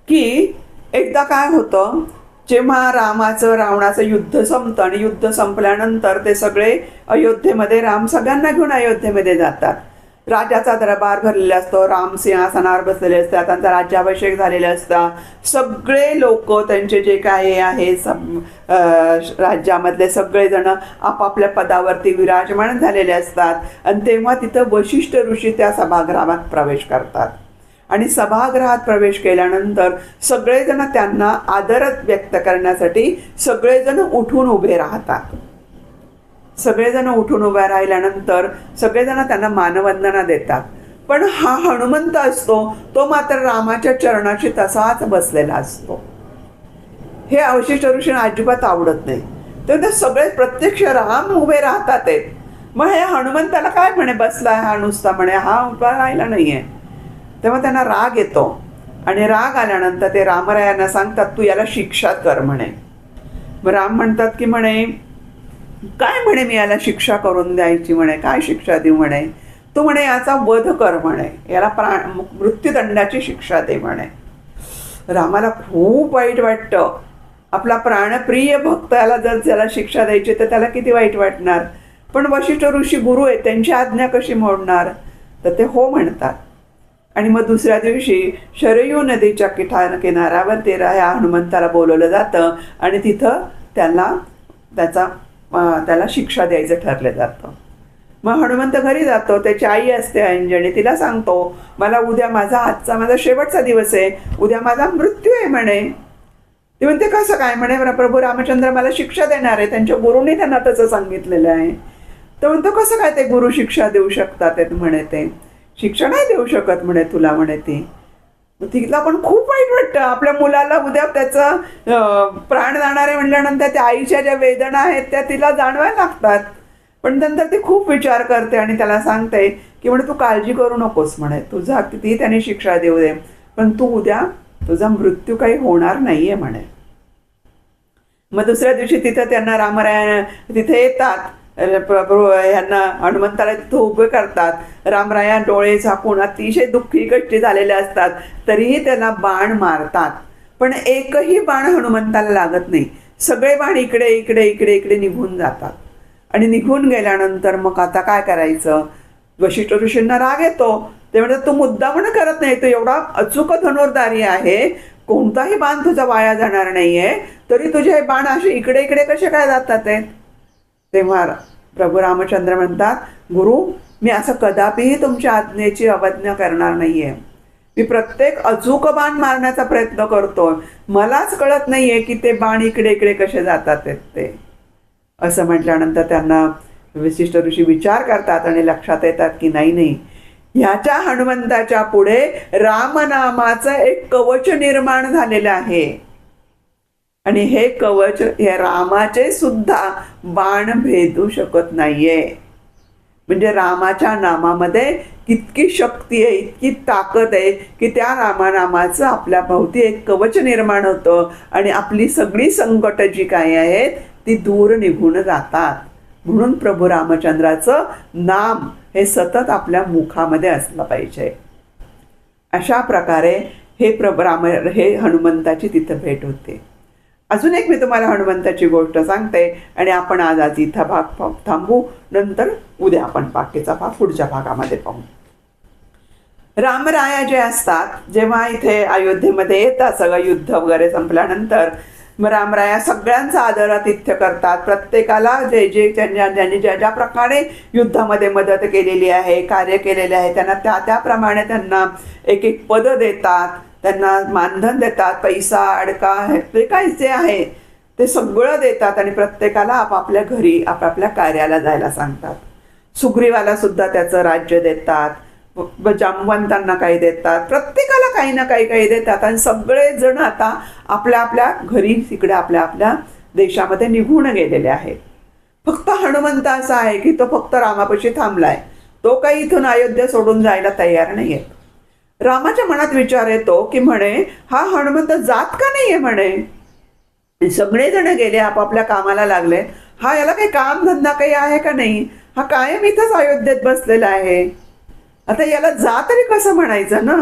की एकदा काय होतं, जेव्हा रावणाचं युद्ध संपतं आणि युद्ध संपल्यानंतर ते सगळे अयोध्येमध्ये, राम सगळ्यांना घेऊन अयोध्येमध्ये जातात. राजाचा दरबार भरलेला असतो, राम सिंहासनावर बसलेले असतात, त्यांचा राज्याभिषेक झालेला असता, सगळे लोक त्यांचे जे काही आहे राज्यामधले सगळेजण आपापल्या पदावरती विराजमान झालेले असतात. आणि तेव्हा तिथं वशिष्ठ ऋषी त्या सभागृहात प्रवेश करतात. आणि सभागृहात प्रवेश केल्यानंतर सगळेजण त्यांना आदर व्यक्त करण्यासाठी सगळेजण उठून उभे राहतात. सगळेजण उठून उभ्या राहिल्यानंतर सगळेजण त्यांना मानवंदना देतात. पण हा हनुमंत असतो तो मात्र रामाच्या चरणाशी तसाच बसलेला असतो. हे वशिष्ठ ऋषींना अजिबात आवडत नाही. तर ते सगळे प्रत्यक्ष राम उभे राहतात आहेत. मग हे हनुमंताला काय म्हणे बसलाय हा नुसता, म्हणे हा उभा राहिला नाहीये. तेव्हा त्यांना राग येतो आणि राग आल्यानंतर ते रामरायांना सांगतात तू याला शिक्षा कर म्हणे. मग राम म्हणतात की म्हणे काय म्हणे मी याला शिक्षा करून द्यायची म्हणे, काय शिक्षा देऊ म्हणे, तू म्हणे याचा वध कर म्हणे, याला मृत्यूदंडाची शिक्षा दे म्हणे. रामाला खूप वाईट वाटतं. आपला प्राणप्रिय भक्ताला जर त्याला शिक्षा द्यायची तर त्याला किती वाईट वाटणार. पण वशिष्ठ ऋषी गुरु आहेत, त्यांची आज्ञा कशी मोडणार. तर ते हो म्हणतात. आणि मग दुसऱ्या दिवशी शरयू नदीच्या किनाऱ्यावर ह्या हनुमंताला बोलवलं जातं आणि तिथं त्याला शिक्षा द्यायचं ठरलं जातं. मग हनुमंत घरी जातो. त्याची आई असते अंजनी, तिला सांगतो मला उद्या माझा शेवटचा दिवस आहे, उद्या माझा मृत्यू आहे म्हणे. ती म्हणते कसं काय म्हणे, प्रभू रामचंद्र मला शिक्षा देणार आहे, त्यांच्या गुरुने त्यांना तसं सांगितलेलं आहे. तर म्हणतो कसं काय ते गुरु शिक्षा देऊ शकतात म्हणे, ते शिक्षा नाही देऊ शकत म्हणे तुला म्हणे. तिला पण खूप वाईट वाटतं. आपल्या मुलाला उद्या त्याचा प्राण जाणार आहे म्हटल्यानंतर त्या आईच्या ज्या वेदना आहेत त्या तिला जाणवायला लागतात. पण नंतर ती खूप विचार करते आणि त्याला सांगते की म्हणे तू काळजी करू नकोस म्हणे, तुझा किती त्याने शिक्षा देऊ दे पण तू उद्या तुझा मृत्यू काही होणार नाहीये म्हणे. मग दुसऱ्या दिवशी तिथं त्यांना रामराया तिथे येतात. ह्यांना हनुमंताला तिथं उभे करतात. रामराया डोळे झाकून अतिशय दुःखी कष्टी झालेले असतात, तरीही त्याला बाण मारतात. पण एकही बाण हनुमंताला लागत नाही. सगळे बाण इकडे इकडे इकडे इकडे निघून जातात. आणि निघून गेल्यानंतर मग आता काय करायचं. वशिष्ठ ऋषींना राग येतो. ते म्हणतात तू मुद्दाम करत नाही, तू एवढा अचूक धनुर्धारी आहे, कोणताही बाण तुझा वाया जाणार नाहीये, तरी तुझे हे बाण असे इकडे इकडे कसे काय जातात आहेत. तेव्हा प्रभू रामचंद्र म्हणतात गुरु मी असं कदापिही तुमच्या आज्ञेची अवज्ञा करणार नाहीये. मी प्रत्येक अचूक बाण मारण्याचा प्रयत्न करतोय, मलाच कळत नाहीये की ते बाण इकडे इकडे कसे जातात ते. असं म्हटल्यानंतर त्यांना वशिष्ठ ऋषी विचार करतात आणि लक्षात येतात की नाही ह्याच्या हनुमंताच्या पुढे रामनामाचं एक कवच निर्माण झालेलं आहे. आणि हे कवच हे रामाचे सुद्धा बाण भेदू शकत नाहीये. म्हणजे रामाच्या नामामध्ये कितकी शक्ती आहे, इतकी ताकद आहे की त्या रामनामाचं आपल्या भोवती एक कवच निर्माण होतं आणि आपली सगळी संकट जी काही आहेत ती दूर निघून जातात. म्हणून प्रभू रामचंद्राचं नाम हे सतत आपल्या मुखामध्ये असलं पाहिजे. अशा प्रकारे हे हनुमंताची तिथं भेट होते. अजून एक मी तुम्हाला हनुमंताची गोष्ट सांगते आणि आपण आज इथं भाग थांबू. नंतर उद्या आपण बाकीचा भाग पुढच्या भागामध्ये पाहू. रामराया जे असतात जेव्हा इथे अयोध्येमध्ये येतात, सगळं युद्ध वगैरे संपल्यानंतर मग रामराया सगळ्यांचा आदरातिथ्य करतात. प्रत्येकाला जे ज्यांनी ज्या प्रकारे युद्धामध्ये मदत केलेली आहे, कार्य केलेले आहे, त्यांना त्याप्रमाणे त्यांना एक एक पद देतात, त्यांना मानधन देतात, पैसा अडका ते काय जे आहे ते सगळं देतात आणि प्रत्येकाला आपापल्या घरी आपापल्या कार्याला जायला सांगतात. सुग्रीवाला सुद्धा त्याचं राज्य देतात, जांबवंतांना काही देतात, प्रत्येकाला काही ना काही देतात आणि सगळेजण आता आपल्या आपल्या घरी तिकडे आपल्या आपल्या देशामध्ये निघून गेलेले आहेत. फक्त हनुमंत असा आहे की तो फक्त रामापाशी थांबलाय. तो काही इथून अयोध्या सोडून जायला तयार नाहीये. रामाच्या मनात विचार येतो की म्हणे हा हनुमंत जात का नाहीये म्हणे. सगळेजण गेले, आपापल्या कामाला लागले, हा याला काही काम धंदा काही आहे का नाही, हा कायम इथंच अयोध्येत बसलेला आहे, आता याला जा तरी कसं म्हणायचं ना.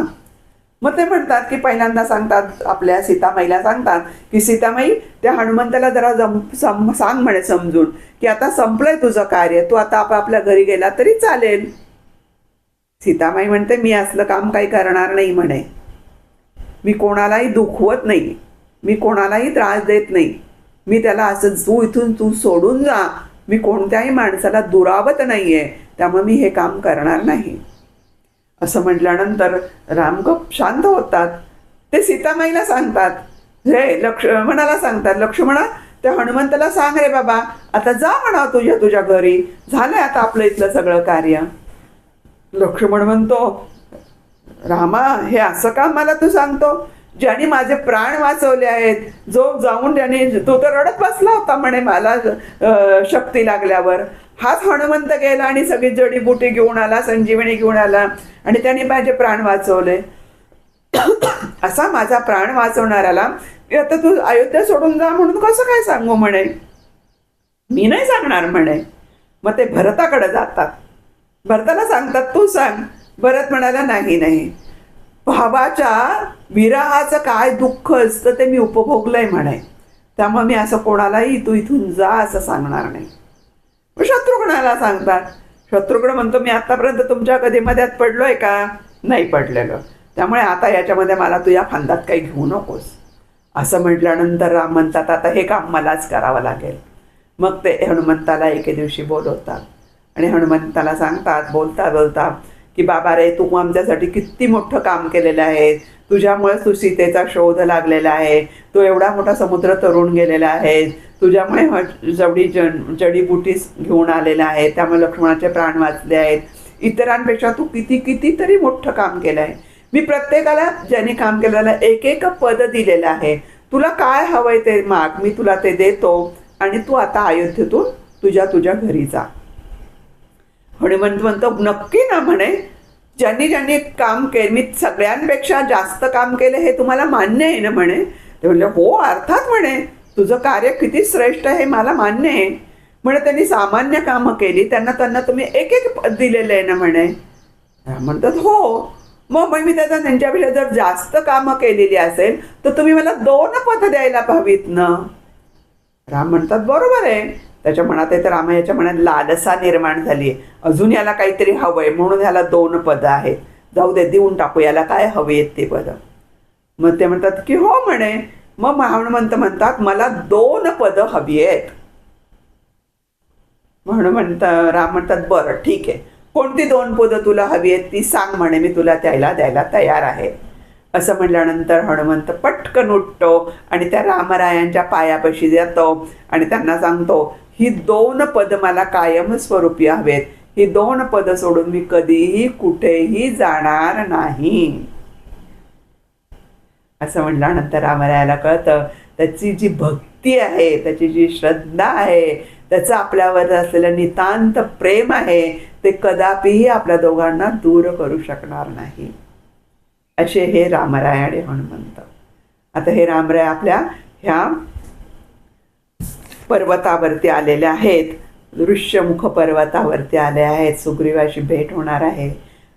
मग ते म्हणतात की पहिल्यांदा सांगतात, आपल्या सीतामाईला सांगतात की सीतामाई त्या हनुमंताला जरा सांग म्हणे समजून की आता संपलंय तुझं कार्य, तू आता आपापल्या घरी गेला तरी चालेल. सीतामाई म्हणते मी असलं काम काही करणार नाही म्हणे, मी कोणालाही दुखवत नाही, मी कोणालाही त्रास देत नाही, मी त्याला असं तू सोडून जा, मी कोणत्याही माणसाला दुरावत नाहीये, त्यामुळे मी हे काम करणार नाही. असं म्हटल्यानंतर राम गप शांत होतात. ते सीतामाईला सांगतात, हे लक्ष्मणाला सांगतात, लक्ष्मणा त्या हनुमंताला सांग रे बाबा, आता जा म्हणा तुझ्या घरी, झालंय आता आपलं इथलं सगळं कार्य. लक्ष्मण म्हणतो, रामा हे असं का मला तू सांगतो, ज्याने माझे प्राण वाचवले आहेत, जो जाऊन ज्याने, तो तर रडत बसला होता म्हणे मला शक्ती लागल्यावर, हाच हनुमंत गेला आणि सगळी जडीबुटी घेऊन आला, संजीवनी घेऊन आला आणि त्याने माझे प्राण वाचवले. असा माझा प्राण वाचवणाऱ्याला आता तू अयोध्या सोडून जा म्हणून कसं काय सांगू म्हणे, मी नाही सांगणार म्हणे. मग ते भरताकडे जातात, भरताला सांगतात तू सांग. भरत म्हणाला नाही, भावाच्या विरहाचं काय दुःख असतं ते मी उपभोगलंय म्हणे, त्यामुळे मी असं कोणालाही तू इथून जा असं सांगणार नाही. शत्रुघ्नाला सांगतात, शत्रुघ्न म्हणतो मी आतापर्यंत तुमच्या कधी मध्यात पडलोय का, नाही पडलेलं, त्यामुळे आता याच्यामध्ये मला तू या फांदात काही घेऊ नकोस. असं म्हटल्यानंतर राम म्हणतात आता हे काम मलाच करावं लागेल. मग ते हनुमंताला एके दिवशी बोलवतात आणि हनुमंताला सांगतात बोलता की बाबा रे, तू आमच्यासाठी किती मोठं काम केलेलं आहे, तुझ्यामुळे तू सीतेचा शोध लागलेला आहे, तू एवढा मोठा समुद्र तरुण गेलेला आहे, तुझ्यामुळे जडीबुटी घेऊन आलेला आहे, त्यामुळे लक्ष्मणाचे प्राण वाचले आहेत, इतरांपेक्षा तू कितीतरी मोठं काम केलं आहे. मी प्रत्येकाला ज्यांनी काम केलेलं एक पद दिलेलं आहे, तुला काय हवंय ते माग, मी तुला ते देतो आणि तू आता अयोध्येतून तुझ्या घरी जा. हनुमंत म्हणतो नक्की ना म्हणे, ज्यांनी काम केलं, मी सगळ्यांपेक्षा जास्त काम केलं हे तुम्हाला मान्य आहे ना म्हणे. ते म्हणले हो अर्थात म्हणे, तुझं कार्य किती श्रेष्ठ आहे मला मान्य आहे म्हणे. त्यांनी सामान्य कामं केली, त्यांना तुम्ही एक पद दिलेलं आहे ना म्हणे. म्हणतात हो. मग मी त्यांच्यापेक्षा जर जास्त कामं केलेली असेल तर तुम्ही मला 2 पद द्यायला हवीत ना. राम म्हणतात बरोबर आहे. त्याच्या मनात आहे तर राम याच्या मनात लालसा निर्माण झाली आहे, अजून याला काहीतरी हवंय म्हणून ह्याला 2 पदं आहेत, जाऊ दे देऊन टाकू, याला काय हवे आहेत ते पदं. मग ते म्हणतात की हो म्हणे. मग हनुमंत म्हणतात मला 2 पदं हवी आहेत. राम म्हणतात बरं ठीक आहे, कोणती 2 पदं तुला हवी आहेत ती सांग म्हणे, मी तुला द्यायला तयार आहे. असं म्हटल्यानंतर हनुमंत पटकन उठतो आणि त्या रामरायांच्या पायापाशी जातो आणि त्यांना सांगतो ही 2 पदं मला कायम स्वरूपी हवेत, ही 2 पदं सोडून मी कधीही कुठेही जाणार नाही. असं म्हटल्यानंतर रामरायाला कळतं त्याची जी भक्ती आहे, त्याची जी श्रद्धा आहे, त्याचं आपल्यावर असलेलं नितांत प्रेम आहे, ते कदापिही आपल्या दोघांना दूर करू शकणार नाही. असे हे रामराय आणि हनुमंत. आता हे रामराय आपल्या ह्या पर्वतावरती आलेले आहेत, ऋष्यमुख पर्वतावरती आले आहेत, सुग्रीवाशी भेट होणार आहे.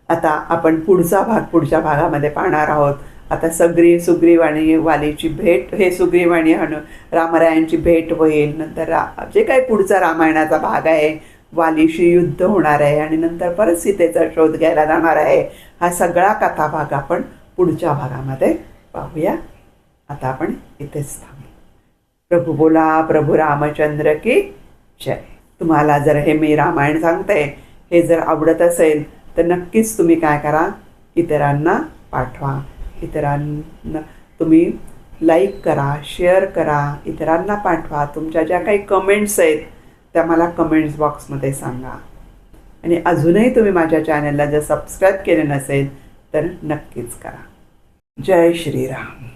आता आपण पुढच्या भागामध्ये पाहणार आहोत. आता सुग्रीवाणी वालीची भेट, हे सुग्रीवाणी रामरायांची भेट होईल. नंतर जे काही पुढचा रामायणाचा भाग आहे, वालीशी युद्ध होणार आहे आणि नंतर परत सीतेचा शोध घ्यायला जाणार आहे. हा सगळा कथाभाग आपण पुढच्या भागामध्ये पाहूया. आता आपण इथेच थांबू. प्रभू बोला, प्रभू रामचंद्र की जय. तुम्हाला जर हे मी रामायण सांगते हे जर आवडत असेल तर नक्कीच तुम्ही काय करा, इतरांना पाठवा. इतरांना तुम्ही लाईक करा, शेअर करा, इतरांना पाठवा. तुमच्या ज्या काही कमेंट्स आहेत त्या मला कमेंट्स बॉक्समध्ये सांगा. आणि अजूनही तुम्ही माझ्या चॅनलला जर सबस्क्राईब केले नसेल तर नक्कीच करा. जय श्रीराम.